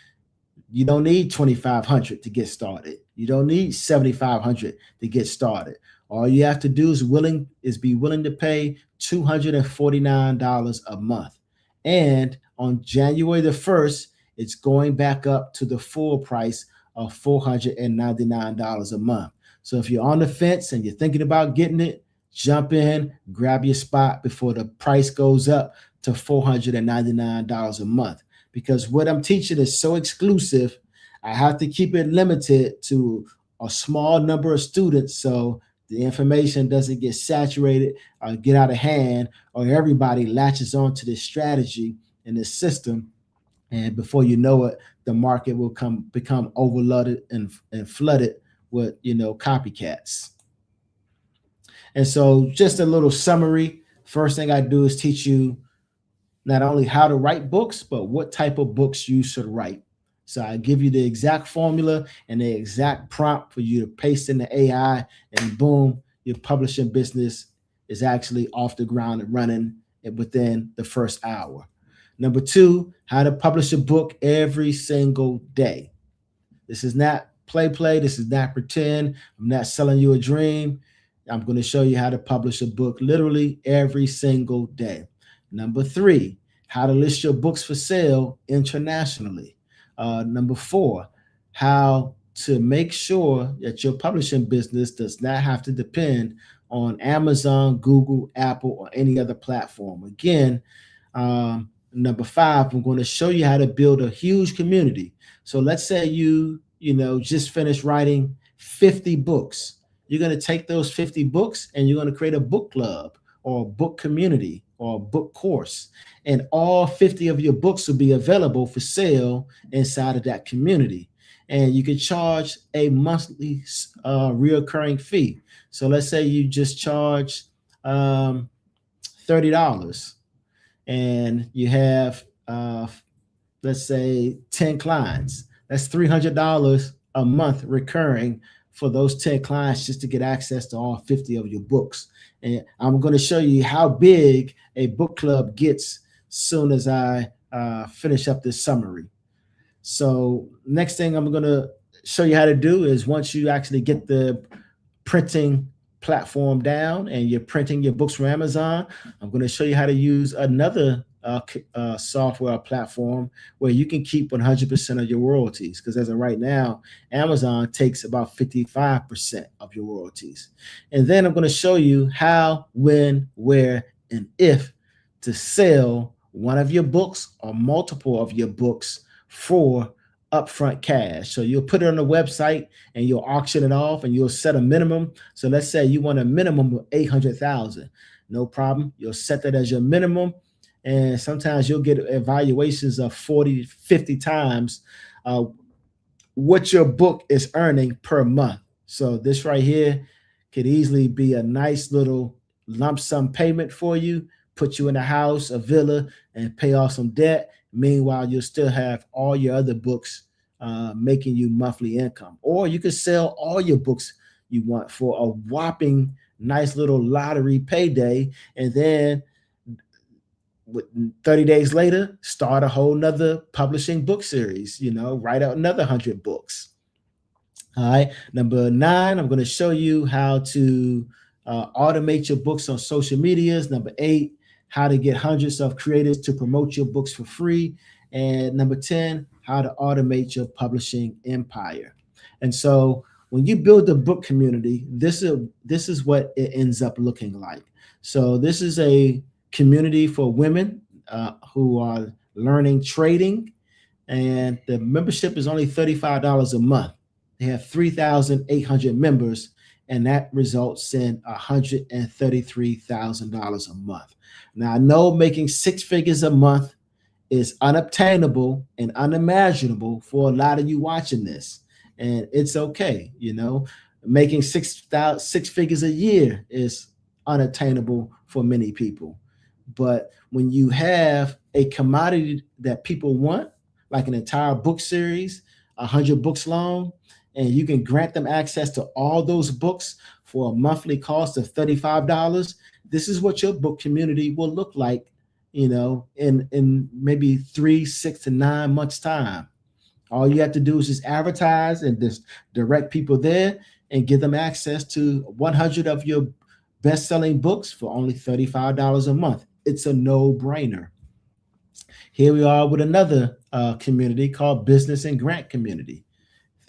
you don't need 2,500 to get started. You don't need 7,500 to get started. All you have to do is be willing to pay $249 a month. And on January the 1st, it's going back up to the full price of $499 a month. So if you're on the fence and you're thinking about getting it, jump in, grab your spot before the price goes up to $499 a month. Because what I'm teaching is so exclusive, I have to keep it limited to a small number of students so the information doesn't get saturated or get out of hand, or everybody latches onto this strategy and this system. And before you know it, the market will become overloaded and flooded with copycats. And so just a little summary. First thing I do is teach you not only how to write books, but what type of books you should write. So I give you the exact formula and the exact prompt for you to paste in the AI, and boom, your publishing business is actually off the ground and running within the first hour. Number two, how to publish a book every single day. This is not play. This is not pretend. I'm not selling you a dream. I'm going to show you how to publish a book literally every single day. Number three, how to list your books for sale internationally. Number four, how to make sure that your publishing business does not have to depend on Amazon, Google, Apple, or any other platform. Again, number five, I'm going to show you how to build a huge community. So let's say you just finished writing 50 books. You're going to take those 50 books and you're going to create a book club or a book community or a book course. And all 50 of your books will be available for sale inside of that community. And you can charge a monthly reoccurring fee. So let's say you just charge $30 and you have, let's say, 10 clients. That's $300 a month recurring for those 10 clients just to get access to all 50 of your books. And I'm going to show you how big a book club gets soon as I finish up this summary. So next thing I'm going to show you how to do is, once you actually get the printing platform down and you're printing your books from Amazon, I'm going to show you how to use another software platform where you can keep 100% of your royalties, because as of right now, Amazon takes about 55% of your royalties. And then I'm going to show you how, when, where, and if to sell one of your books or multiple of your books for upfront cash. So you'll put it on the website and you'll auction it off, and you'll set a minimum. So let's say you want a minimum of 800,000. No problem. You'll set that as your minimum. And sometimes you'll get evaluations of 40, 50 times what your book is earning per month. So this right here could easily be a nice little lump sum payment for you, put you in a house, a villa, and pay off some debt. Meanwhile, you'll still have all your other books making you monthly income. Or you could sell all your books you want for a whopping nice little lottery payday, and then 30 days later, start a whole nother publishing book series, write out another 100 books. All right. Number 9, I'm going to show you how to automate your books on social medias. Number 8, how to get hundreds of creators to promote your books for free. And number 10, how to automate your publishing empire. And so when you build a book community, this is what it ends up looking like. So this is a community for women who are learning trading, and the membership is only $35 a month. They have 3,800 members, and that results in $133,000 a month. Now, I know making six figures a month is unobtainable and unimaginable for a lot of you watching this, and it's okay. Making six figures a year is unattainable for many people. But when you have a commodity that people want, like an entire book series, 100 books long, and you can grant them access to all those books for a monthly cost of $35, this is what your book community will look like, in maybe 3, 6 to 9 months time. All you have to do is just advertise and just direct people there and give them access to 100 of your best-selling books for only $35 a month. It's a no-brainer. Here we are with another community called Business and Grant Community.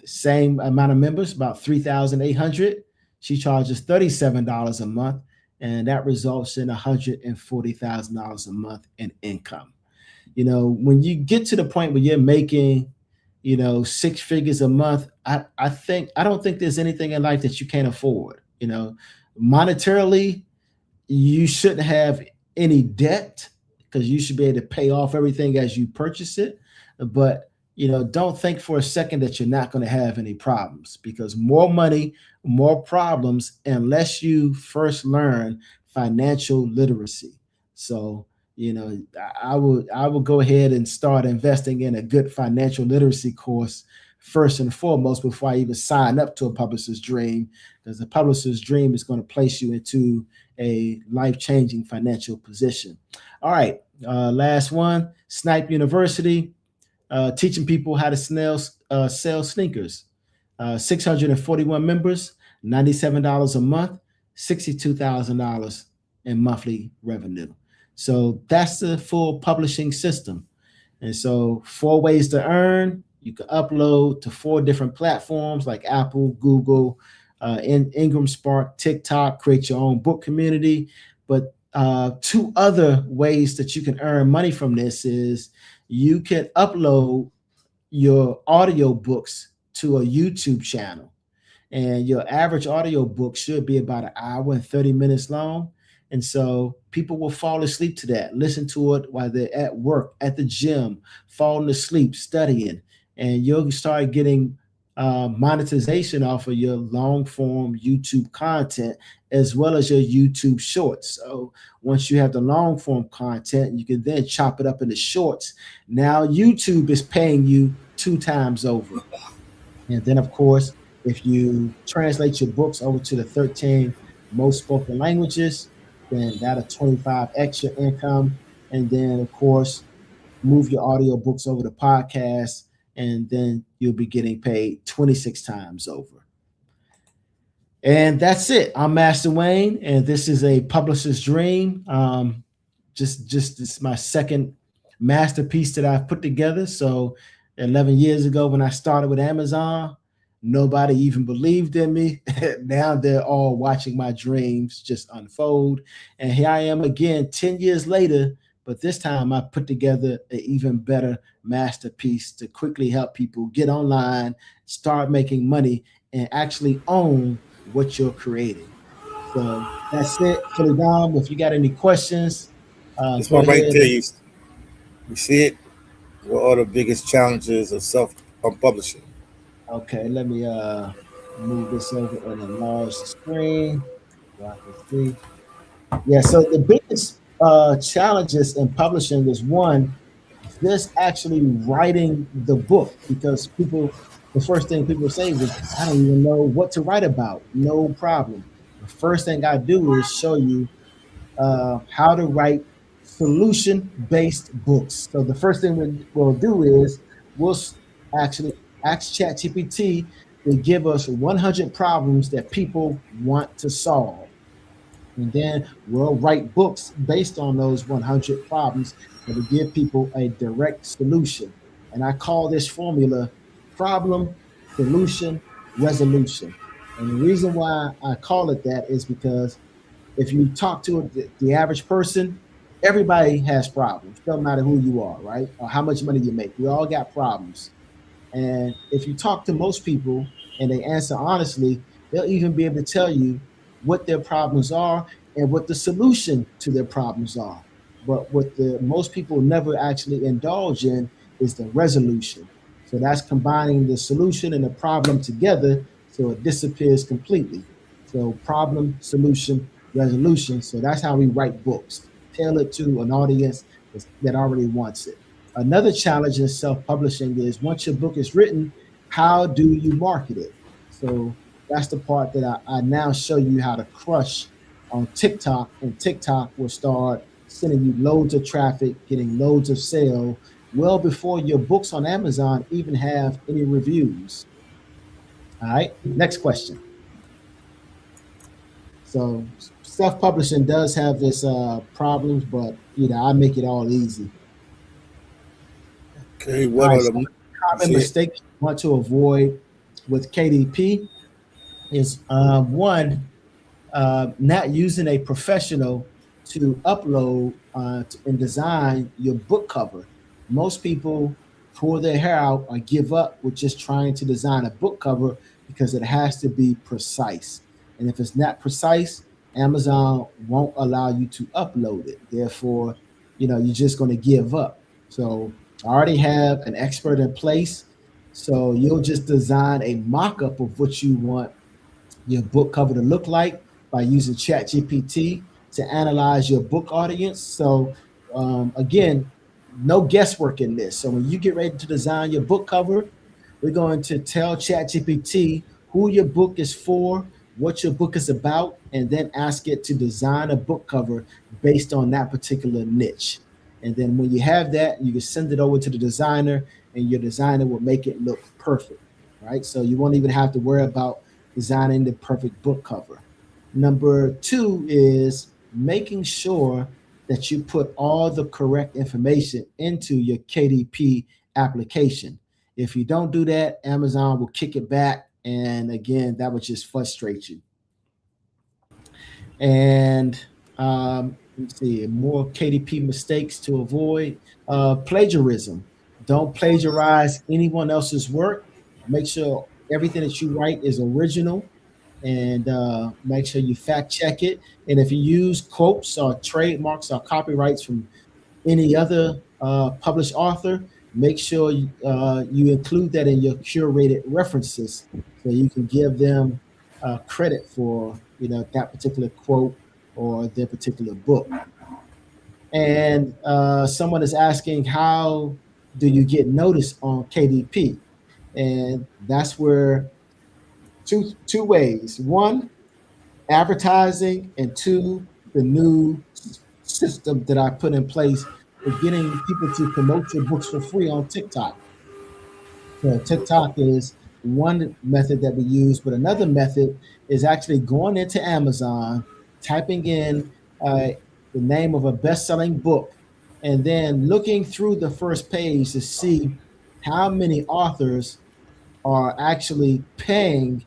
Same amount of members, about 3,800. She charges $37 a month, and that results in $140,000 a month in income. When you get to the point where you're making, six figures a month, I don't think there's anything in life that you can't afford. Monetarily, you shouldn't have any debt because you should be able to pay off everything as you purchase it. But don't think for a second that you're not going to have any problems, because more money, more problems, unless you first learn financial literacy. So, I would go ahead and start investing in a good financial literacy course first and foremost before I even sign up to a publisher's dream, because the publisher's dream is going to place you into a life-changing financial position. All right, last one, Snipe University. Teaching people how to sell sneakers. 641 members, $97 a month, $62,000 in monthly revenue. So that's the full publishing system. And so 4 ways to earn. You can upload to 4 different platforms like Apple, Google, Ingram Spark, TikTok, create your own book community. But 2 other ways that you can earn money from this is you can upload your audio books to a YouTube channel, and your average audio book should be about an hour and 30 minutes long. And so people will fall asleep to that, listen to it while they're at work, at the gym, falling asleep, studying, and you'll start getting monetization off of your long form YouTube content as well as your YouTube shorts. So once you have the long form content, you can then chop it up into shorts. Now YouTube is paying you 2 times over. And then, of course, if you translate your books over to the 13 most spoken languages, then that'll 25 extra income. And then, of course, move your audio books over to podcasts, and then you'll be getting paid 26 times over. And that's it. I'm Master Wayne, and this is a publisher's dream. Just it's my second masterpiece that I've put together. So 11 years ago when I started with Amazon, nobody even believed in me. Now they're all watching my dreams just unfold. And here I am again 10 years later, but this time I put together an even better masterpiece to quickly help people get online, start making money, and actually own what you're creating. So that's it. Philly Dom, if you got any questions, This go one right ahead. there, you see it? What are the biggest challenges of self publishing? Okay, let me move this over and enlarge the screen so I can see. Yeah, so the biggest challenges in publishing is one, just actually writing the book, because the first thing people say is, I don't even know what to write about. No problem. The first thing I do is show you how to write solution-based books. So the first thing we'll do is we'll actually ask ChatGPT to give us 100 problems that people want to solve. And then we'll write books based on those 100 problems that will give people a direct solution. And I call this formula problem, solution, resolution. And the reason why I call it that is because if you talk to the average person, everybody has problems. Doesn't matter who you are, right? Or how much money you make. We all got problems. And if you talk to most people and they answer honestly, they'll even be able to tell you what their problems are and what the solution to their problems are. But what the most people never actually indulge in is the resolution. So that's combining the solution and the problem together so it disappears completely. So problem, solution, resolution. So that's how we write books, tailored to an audience that already wants it. Another challenge in self-publishing is once your book is written, how do you market it? So that's the part that I now show you how to crush on TikTok, and TikTok will start sending you loads of traffic, getting loads of sale well before your books on Amazon even have any reviews. All right, next question. So self-publishing does have its problems, but I make it all easy. Okay, All what right, are so the you common said? mistakes you want to avoid with KDP is one, not using a professional to upload and design your book cover. Most people pull their hair out or give up with just trying to design a book cover because it has to be precise. And if it's not precise, Amazon won't allow you to upload it. Therefore, you're just going to give up. So I already have an expert in place. So you'll just design a mock up of what you want your book cover to look like by using ChatGPT to analyze your book audience. So, again, no guesswork in this. So, when you get ready to design your book cover, we're going to tell ChatGPT who your book is for, what your book is about, and then ask it to design a book cover based on that particular niche. And then when you have that, you can send it over to the designer, and your designer will make it look perfect. Right. So you won't even have to worry about designing the perfect book cover. Number two is making sure that you put all the correct information into your KDP application. If you don't do that, Amazon will kick it back. And again, that would just frustrate you. And let's see, more KDP mistakes to avoid. Plagiarism. Don't plagiarize anyone else's work. Make sure everything that you write is original, and make sure you fact check it. And if you use quotes or trademarks or copyrights from any other published author, make sure you include that in your curated references so you can give them credit for that particular quote or their particular book. And someone is asking, how do you get noticed on KDP? And that's where two ways. One, advertising, and two, the new system that I put in place for getting people to promote your books for free on TikTok. So TikTok is one method that we use, but another method is actually going into Amazon, typing in the name of a best-selling book, and then looking through the first page to see how many authors are actually paying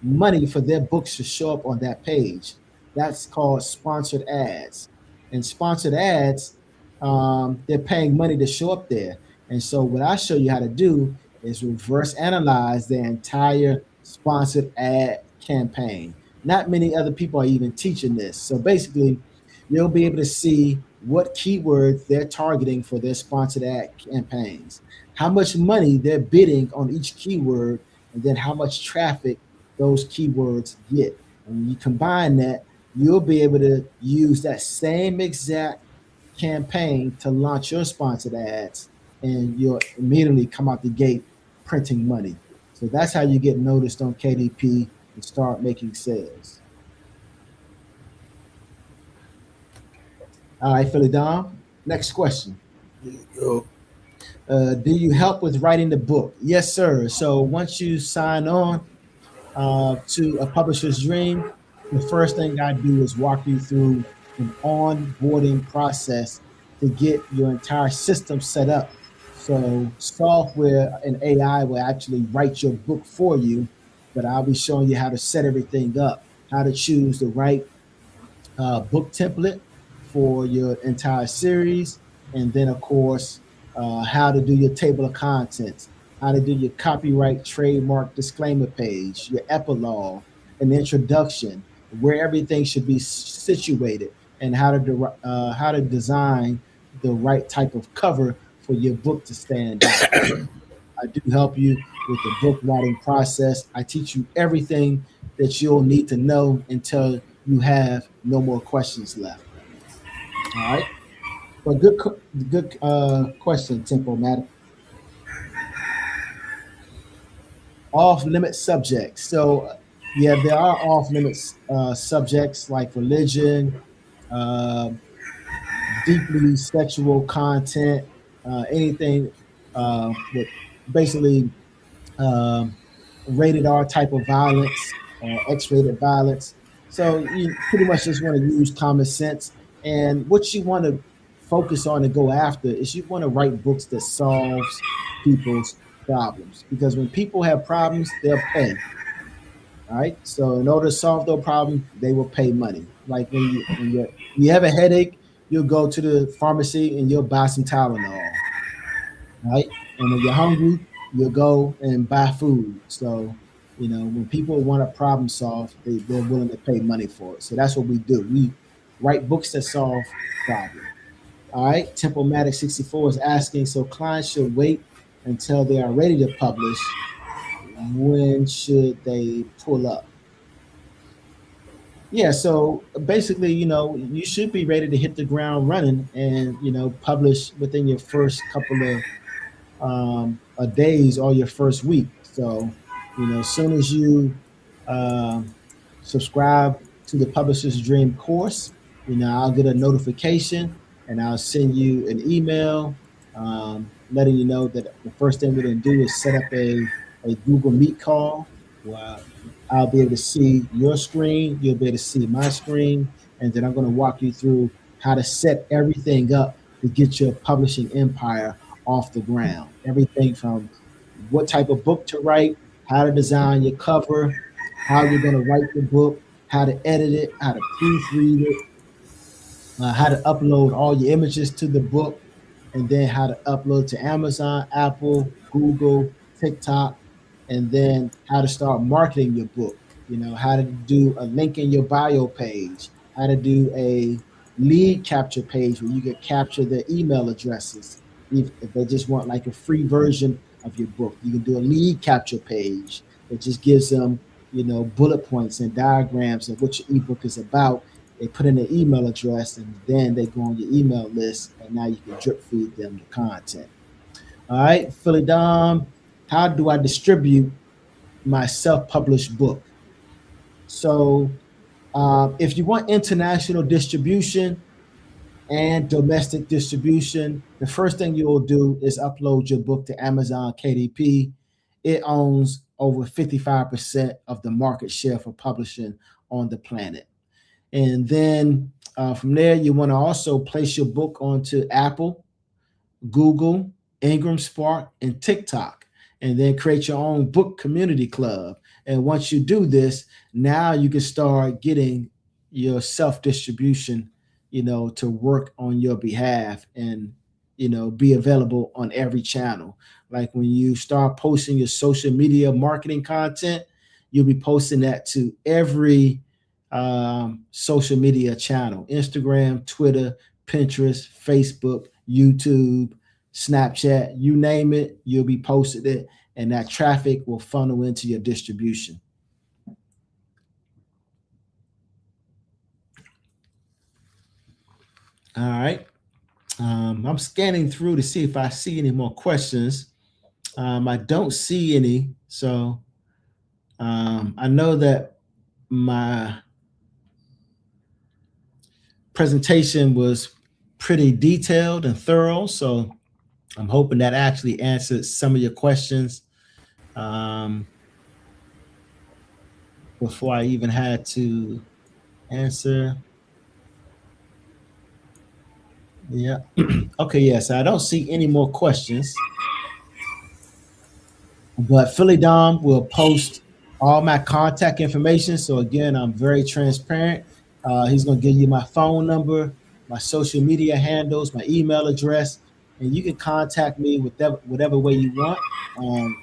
money for their books to show up on that page. That's called sponsored ads. And sponsored ads, they're paying money to show up there. And so, what I show you how to do is reverse analyze the entire sponsored ad campaign. Not many other people are even teaching this. So, basically, you'll be able to see what keywords they're targeting for their sponsored ad campaigns, how much money they're bidding on each keyword, and then how much traffic those keywords get. And when you combine that, you'll be able to use that same exact campaign to launch your sponsored ads, and you'll immediately come out the gate printing money. So that's how you get noticed on KDP and start making sales. All right, Philly Dom. Next question. There you go. Do you help with writing the book? Yes, sir. So once you sign on to a publisher's dream, the first thing I do is walk you through an onboarding process to get your entire system set up. So software and AI will actually write your book for you, but I'll be showing you how to set everything up, how to choose the right book template for your entire series, and then of course how to do your table of contents, how to do your copyright, trademark, disclaimer page, your epilogue, an introduction, where everything should be situated, and how to design the right type of cover for your book to stand out. I do help you with the book writing process. I teach you everything that you'll need to know until you have no more questions left. All right. But good question, Tempo Matter. Off limit subjects. So, yeah, there are off limits subjects like religion, uh, deeply sexual content, anything with basically um, rated R type of violence or X-rated violence. So you pretty much just want to use common sense. And what you want to focus on and go after is you want to write books that solves people's problems. Because when people have problems, they'll pay. All right. So in order to solve their problem, they will pay money. Like when you have a headache, you'll go to the pharmacy and you'll buy some Tylenol, right? And when you're hungry, you'll go and buy food. So, when people want a problem solved, they're willing to pay money for it. So that's what we do. We write books that solve problems. All right. Tempomatic 64 is asking, so clients should wait until they are ready to publish. When should they pull up? Yeah, so basically, you should be ready to hit the ground running and, publish within your first couple of a days or your first week. So, as soon as you um, subscribe to the Publisher's Dream course, I'll get a notification and I'll send you an email letting you know that the first thing we're going to do is set up a Google Meet call where I'll be able to see your screen, you'll be able to see my screen, and then I'm going to walk you through how to set everything up to get your publishing empire off the ground. Everything from what type of book to write, how to design your cover, how you're going to write the book, how to edit it, how to proofread it, how to upload all your images to the book, and then how to upload to Amazon, Apple, Google, TikTok, and then how to start marketing your book. How to do a link in your bio page, how to do a lead capture page where you can capture their email addresses. If they just want like a free version of your book, you can do a lead capture page that just gives them, bullet points and diagrams of what your ebook is about. They put in their email address and then they go on your email list, and now you can drip feed them the content. All right, Philly Dom, how do I distribute my self-published book? So if you want international distribution and domestic distribution, the first thing you'll do is upload your book to Amazon KDP. It owns over 55% of the market share for publishing on the planet. And then from there, you want to also place your book onto Apple, Google, Ingram Spark, and TikTok, and then create your own book community club. And once you do this, now you can start getting your self-distribution, to work on your behalf and, be available on every channel. Like when you start posting your social media marketing content, you'll be posting that to every social media channel: Instagram, Twitter, Pinterest, Facebook, YouTube, Snapchat, you name it, you'll be posting it, and that traffic will funnel into your distribution. All right. I'm scanning through to see if I see any more questions. I don't see any. So I know that my presentation was pretty detailed and thorough. So I'm hoping that actually answered some of your questions before I even had to answer. Yeah. Okay. Yeah. So I don't see any more questions, but Philly Dom will post all my contact information. So again, I'm very transparent. He's going to give you my phone number, my social media handles, my email address, and you can contact me whatever way you want.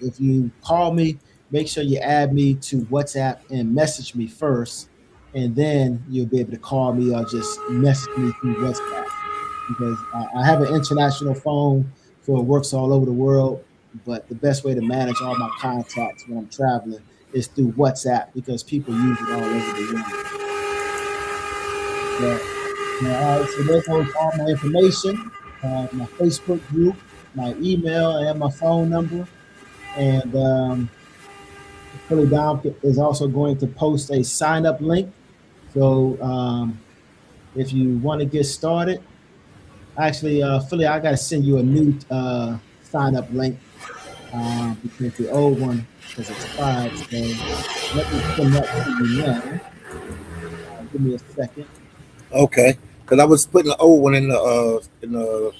If you call me, make sure you add me to WhatsApp and message me first, and then you'll be able to call me or just message me through WhatsApp because I have an international phone, so it works all over the world. But the best way to manage all my contacts when I'm traveling is through WhatsApp because people use it all over the world. But all right, so there goes all my information, my Facebook group, my email, and my phone number. And Philly Dom is also going to post a sign up link. So if you want to get started, actually, Philly, I got to send you a new sign up link because the old one has expired. So let me send that to you now. Give me a second. Okay, because I was putting the old one in the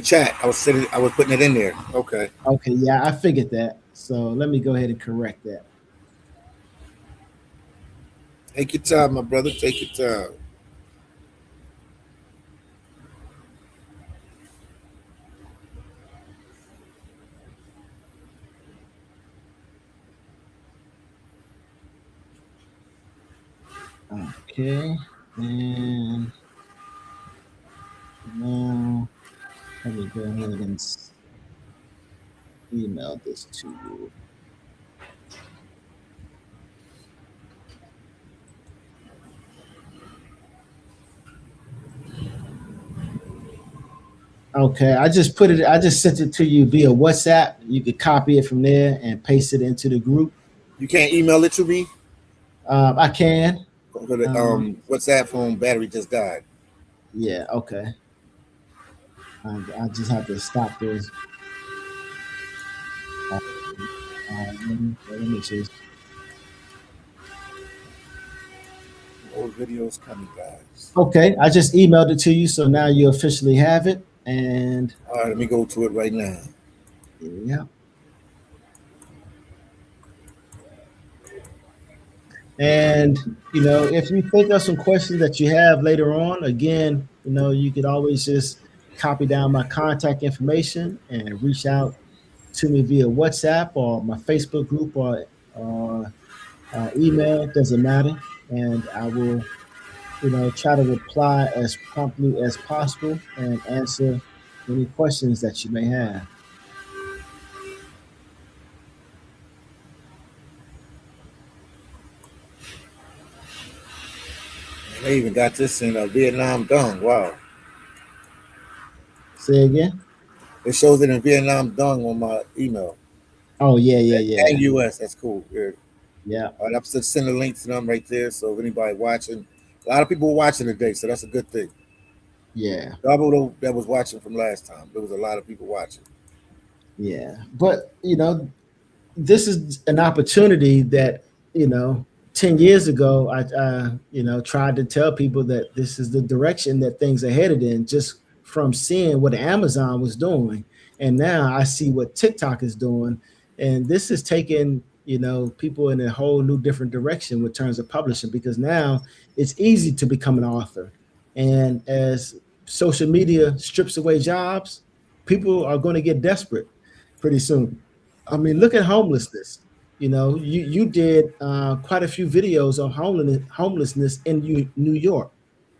chat. I was putting it in there. Okay. Okay, yeah, I figured that. So let me go ahead and correct that. Take your time, my brother. Take your time. Okay, and now let me go ahead and email this to you. Okay, I just put it. I just sent it to you via WhatsApp. You could copy it from there and paste it into the group. You can't email it to me. I can. What's that phone battery just died? Yeah. Okay. I just have to stop this. Let me see. Old videos coming, guys. Okay, I just emailed it to you, so now you officially have it. And All right, let me go to it right now. yeah. And if you think of some questions that you have later on, again, you could always just copy down my contact information and reach out to me via WhatsApp or my Facebook group or email. Doesn't matter, and I will, try to reply as promptly as possible and answer any questions that you may have. They even got this in Vietnam Dong. Wow. Say again. It shows it in Vietnam Dong on my email. Oh yeah, yeah, And yeah, US. That's cool. Yeah. yeah, All right, I'm just sending a link to them right there. So if anybody watching, a lot of people watching today, so that's a good thing. yeah. Double that was watching from last time. There was a lot of people watching. Yeah, but this is an opportunity that 10 years ago I tried to tell people that this is the direction that things are headed in just from seeing what Amazon was doing, and now I see what TikTok is doing, and this is taking people in a whole new different direction with terms of publishing because now it's easy to become an author, and as social media strips away jobs, people are going to get desperate pretty soon. I mean, look at homelessness. You did quite a few videos on homelessness in New York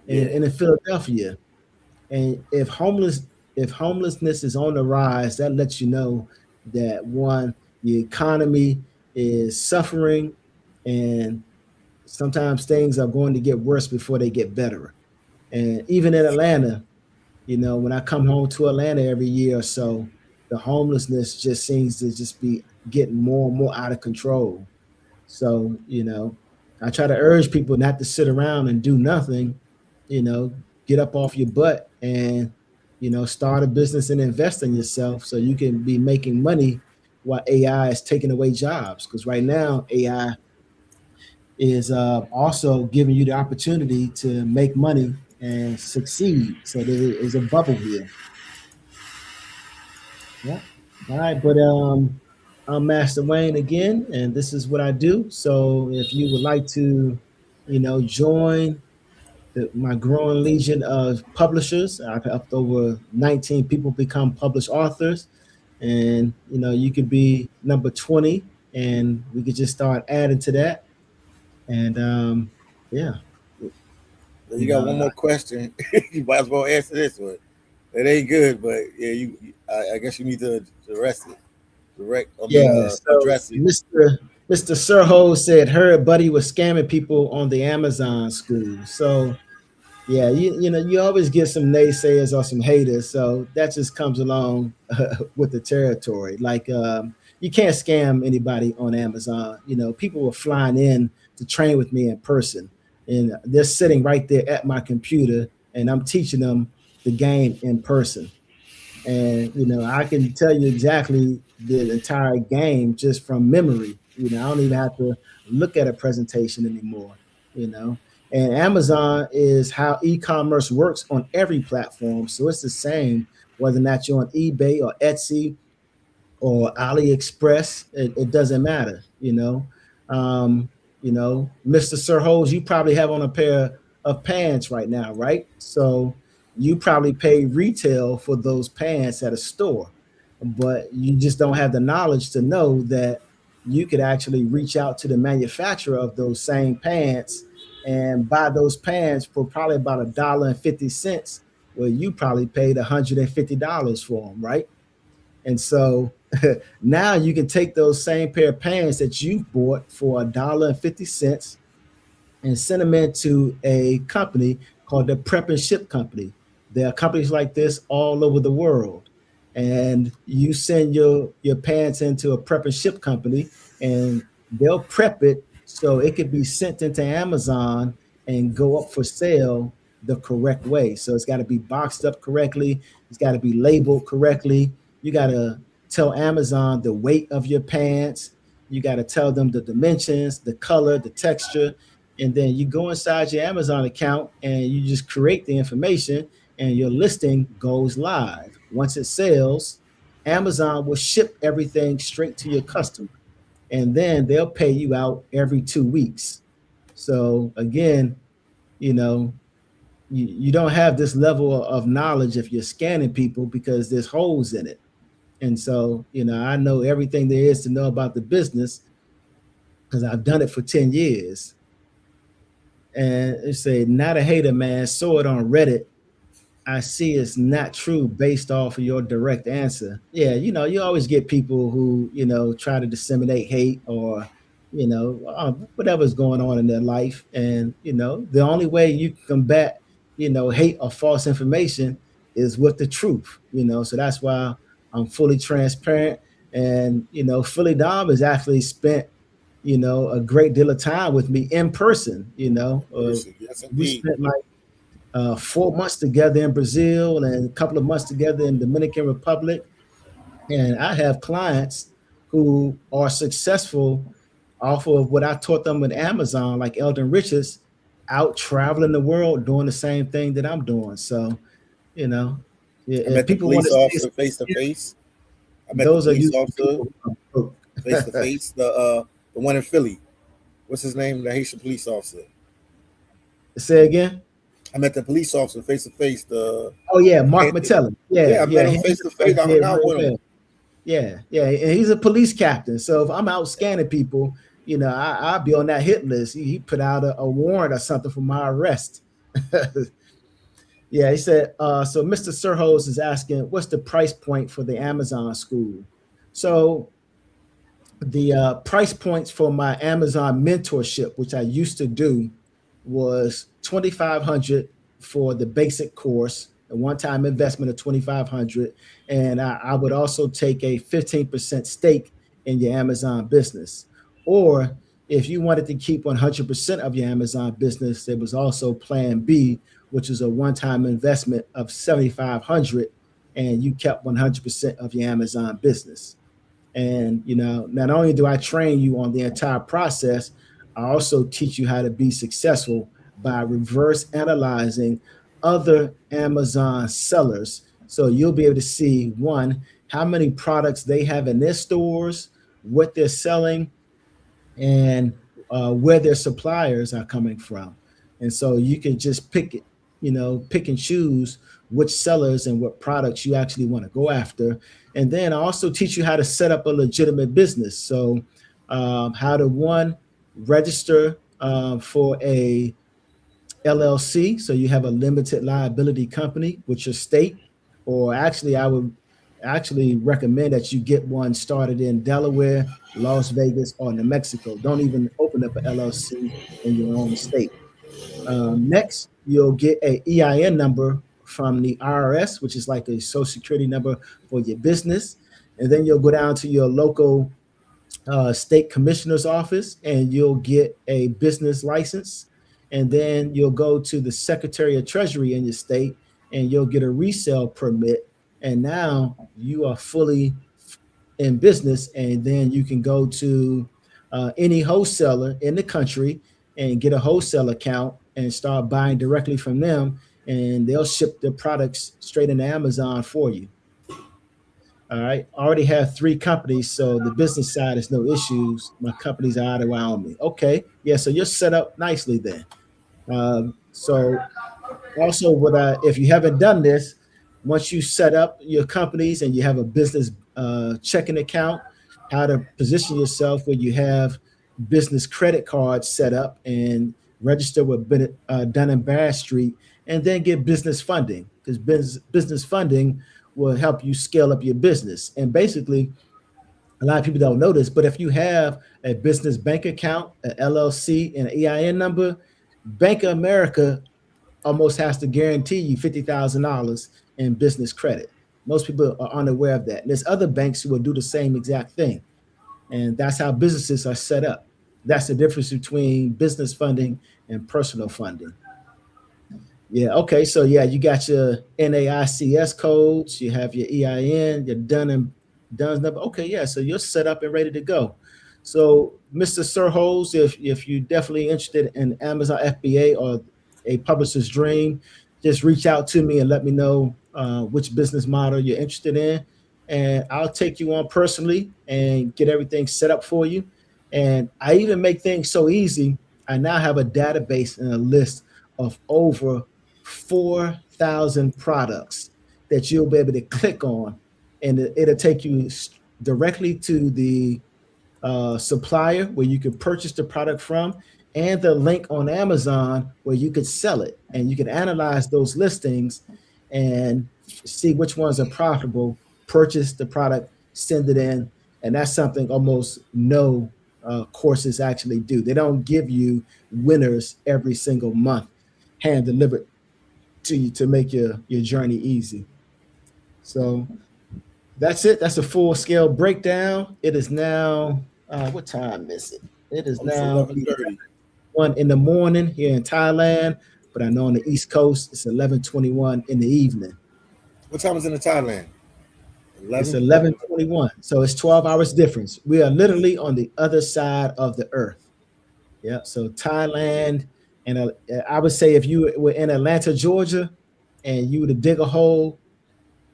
Yeah. and in Philadelphia. And if homelessness is on the rise, that lets you know that one, the economy is suffering, and sometimes things are going to get worse before they get better. And even in Atlanta, when I come home to Atlanta every year or so, the homelessness just seems to just be getting more and more out of control. So, I try to urge people not to sit around and do nothing, you know, get up off your butt and, start a business and invest in yourself so you can be making money while AI is taking away jobs. Because right now, AI is also giving you the opportunity to make money and succeed. So there is a bubble here. Yeah. All right. But I'm Master Wayne again, and this is what I do. So if you would like to, join my growing legion of publishers, I've helped over 19 people become published authors, and you could be number 20, and we could just start adding to that. And yeah, You got one more question. You might as well answer this one. It ain't good, but yeah, I guess you need to arrest it. Direct. I mean, yeah. So address it. Mr. Serho said her buddy was scamming people on the Amazon school. So yeah, you always get some naysayers or some haters, so that just comes along with the territory. Like you can't scam anybody on Amazon. People were flying in to train with me in person, and they're sitting right there at my computer, and I'm teaching them the game in person. And I can tell you exactly the entire game just from memory. I don't even have to look at a presentation anymore. you know and Amazon is how e-commerce works on every platform, so it's the same whether or not you're on eBay or Etsy or AliExpress. It doesn't matter. Mr. Sir Holes, you probably have on a pair of pants right now, right? So you probably pay retail for those pants at a store, but you just don't have the knowledge to know that you could actually reach out to the manufacturer of those same pants and buy those pants for probably about $1.50, where you probably paid $150 for them, right? And so now you can take those same pair of pants that you bought for $1.50 and send them into a company called the Prep and Ship Company. There are companies like this all over the world. And you send your pants into a prep and ship company, and they'll prep it so it could be sent into Amazon and go up for sale the correct way. So it's got to be boxed up correctly, it's got to be labeled correctly. You got to tell Amazon the weight of your pants, you got to tell them the dimensions, the color, the texture, and then you go inside your Amazon account and you just create the information, and your listing goes live. Once it sells, Amazon will ship everything straight to your customer, and then they'll pay you out every 2 weeks. So again, you know, you don't have this level of knowledge if you're scanning people, because there's holes in it. And so, I know everything there is to know about the business because I've done it for 10 years. And it say, not a hater, man. Saw it on Reddit. I see it's not true based off of your direct answer. Yeah, you always get people who, try to disseminate hate or, whatever's going on in their life. And, the only way you can combat, hate or false information is with the truth, So that's why I'm fully transparent. And, Philly Dom has actually spent, a great deal of time with me in person. Yes, We indeed. spent like 4 months together in Brazil and a couple of months together in Dominican Republic. And I have clients who are successful off of what I taught them with Amazon, like Eldon Richards, out traveling the world doing the same thing that I'm doing. So, you know, I if met the people want police to see, officer face to face. I met the those are police usually officer people who are broke. face to face. The one in Philly. What's his name? The Haitian police officer. Say again. I met the police officer face to face. The Oh yeah, Mark and, Mattelli. yeah, Yeah, I met yeah, him he face to face. did I hung out real with him. well. Yeah, yeah, and he's a police captain. So if I'm out scanning people, I'll be on that hit list. He put out a warrant or something for my arrest. Yeah, he said. So Mr. Sirhos is asking, what's the price point for the Amazon school? So the price points for my Amazon mentorship, which I used to do, was 2,500 for the basic course, a one-time investment of 2,500, and I would also take a 15% stake in your Amazon business. Or if you wanted to keep 100% of your Amazon business, there was also Plan B, which is a one-time investment of 7,500, and you kept 100% of your Amazon business. And not only do I train you on the entire process, I also teach you how to be successful by reverse analyzing other Amazon sellers. So you'll be able to see, one, how many products they have in their stores, what they're selling, and where their suppliers are coming from. And so you can just pick it, pick and choose which sellers and what products you actually want to go after. And then I also teach you how to set up a legitimate business. So how to one, register for a LLC, so you have a limited liability company with your state, or actually, I would actually recommend that you get one started in Delaware, Las Vegas, or New Mexico. Don't even open up an LLC in your own state. Next, you'll get a EIN number from the IRS, which is like a social security number for your business. And then you'll go down to your local state commissioner's office and you'll get a business license. And then you'll go to the secretary of treasury in your state and you'll get a resale permit. And now you are fully in business. And then you can go to any wholesaler in the country and get a wholesale account and start buying directly from them. And they'll ship the products straight into Amazon for you. All right. I already have 3 companies, so the business side is no issues. My companies are out of Wyoming. Okay. Yeah. So you're set up nicely then. So also, if you haven't done this, once you set up your companies and you have a business checking account, how to position yourself where you have business credit cards set up and register with Dun and Bradstreet, and then get business funding, because business funding will help you scale up your business. And basically, a lot of people don't know this, but if you have a business bank account, an LLC, and an EIN number, Bank of America almost has to guarantee you $50,000 in business credit. Most people are unaware of that. And there's other banks who will do the same exact thing. And that's how businesses are set up. That's the difference between business funding and personal funding. Yeah. Okay. So yeah, you got your NAICS codes, you have your EIN, your Dunn's number. Okay. Yeah. So you're set up and ready to go. So, Mr. Sirholes, if you're definitely interested in Amazon FBA or a publisher's dream, just reach out to me and let me know which business model you're interested in, and I'll take you on personally and get everything set up for you. And I even make things so easy. I now have a database and a list of over 4,000 products that you'll be able to click on, and it'll take you directly to the supplier where you could purchase the product from, and the link on Amazon where you could sell it. And you can analyze those listings and see which ones are profitable, purchase the product, send it in. And that's something almost no courses actually do. They don't give you winners every single month, hand delivered to you to make your journey easy. So that's it. That's a full scale breakdown. It is now, what time is it? It is now 11:30. 1 in the morning here in Thailand, but I know on the East Coast it's 11:21 in the evening. What time is it in Thailand? It's 11. 11:21, so it's 12 hours difference. We are literally on the other side of the earth. Yeah, so Thailand, and I would say if you were in Atlanta, Georgia, and you were to dig a hole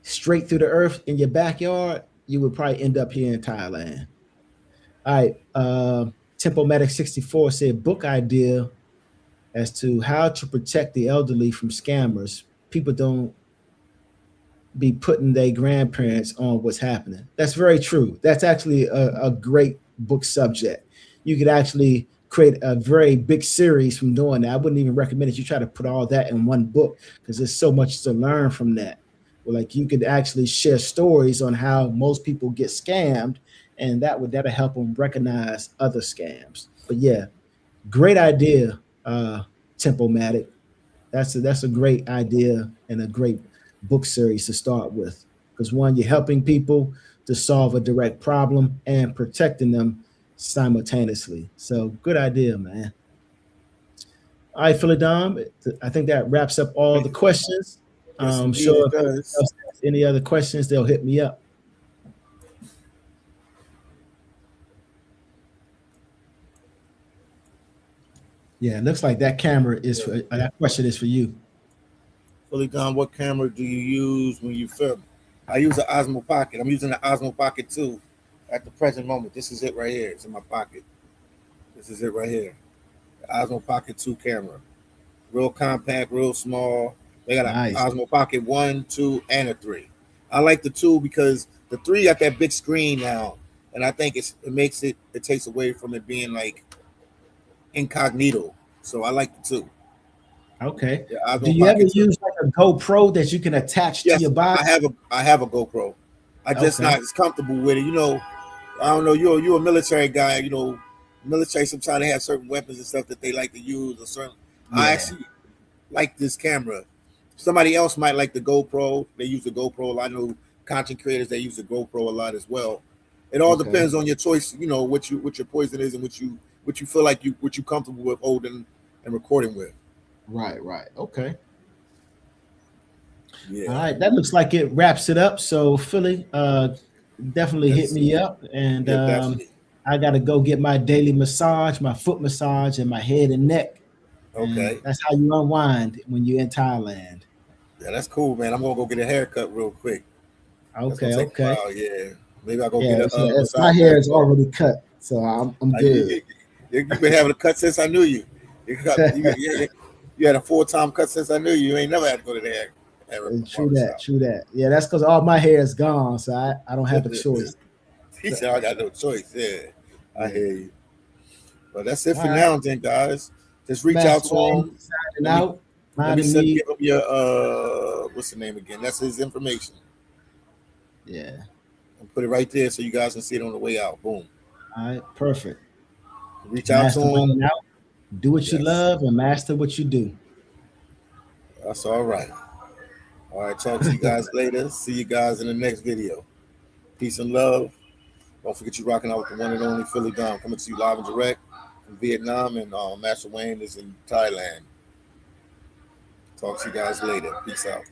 straight through the earth in your backyard, you would probably end up here in Thailand. All right. Tempomatic 64 said book idea as to how to protect the elderly from scammers. People don't be putting their grandparents on what's happening. That's very true. That's actually a great book subject. You could actually create a very big series from doing that. I wouldn't even recommend that you try to put all that in one book, because there's so much to learn from that. Well, like, you could actually share stories on how most people get scammed, and that'll help them recognize other scams. But yeah, great idea, Tempomatic. That's a great idea and a great book series to start with, because one, you're helping people to solve a direct problem and protecting them simultaneously. So good idea, man. All right, Philadom, I think that wraps up all the questions. Yes, I'm indeed, sure it if does. else has any other questions, they'll hit me up. Yeah, it looks like that camera is for that question is for you. Fully done. What camera do you use when you film? I use an Osmo Pocket. I'm using the Osmo Pocket 2 at the present moment. This is it right here. It's in my pocket. This is it right here. The Osmo Pocket 2 camera. Real compact, real small. They got an Nice. Osmo Pocket 1, 2, and a 3. I like the 2 because the 3 got that big screen now, and I think it takes away from it being like incognito. So I like the 2. Okay. The Do Osmo you ever Pocket 2. use like a GoPro that you can attach to Yes, your body? I have a GoPro. I just Okay. not as comfortable with it. I don't know. You're a military guy. Military sometimes they have certain weapons and stuff that they like to use. Or certain. I Yeah. actually like this camera. Somebody else might like the GoPro. They use the GoPro a lot. I know content creators they use the GoPro a lot as well. It all Okay. depends on your choice. What your poison is and what you feel like what you comfortable with holding and recording with. Right. Right. Okay. All Yeah. right. That looks like it wraps it up. So Philly, definitely hit Yes. me up, and Yeah. Definitely. I got to go get my daily massage, my foot massage, and my head and neck, and Okay. that's how you unwind when you're in Thailand. Yeah, that's cool, man. I'm gonna go get a haircut real quick. That's gonna Okay. take a Okay. while. Yeah. Maybe I'll go get Yeah. a My massage hair after is that. already cut, so I'm You, good. you, you've been having a cut since I knew you. You had a full-time cut since I knew you. You ain't never had to go to the hair True barber that. shop. True that. Yeah, that's because all my hair is gone, so I don't have a choice. He said, I got no choice. Yeah, I Yeah. hear you. But that's it All for right. now, then, guys. Just reach out Master to Wayne him. signing Let me out. let me Minding me. give him your what's the name again? That's his information. Yeah. And put it right there so you guys can see it on the way out. Boom. All right. Perfect. Reach out to Master him. Wayne out. Do what you Yes, love and master what you do. that's all right. All right, talk to you guys later. See you guys in the next video. Peace and love. Don't forget you rocking out with the one and only Philly Dom coming to you live and direct from Vietnam, and Master Wayne is in Thailand. Talk to you guys later. Peace out.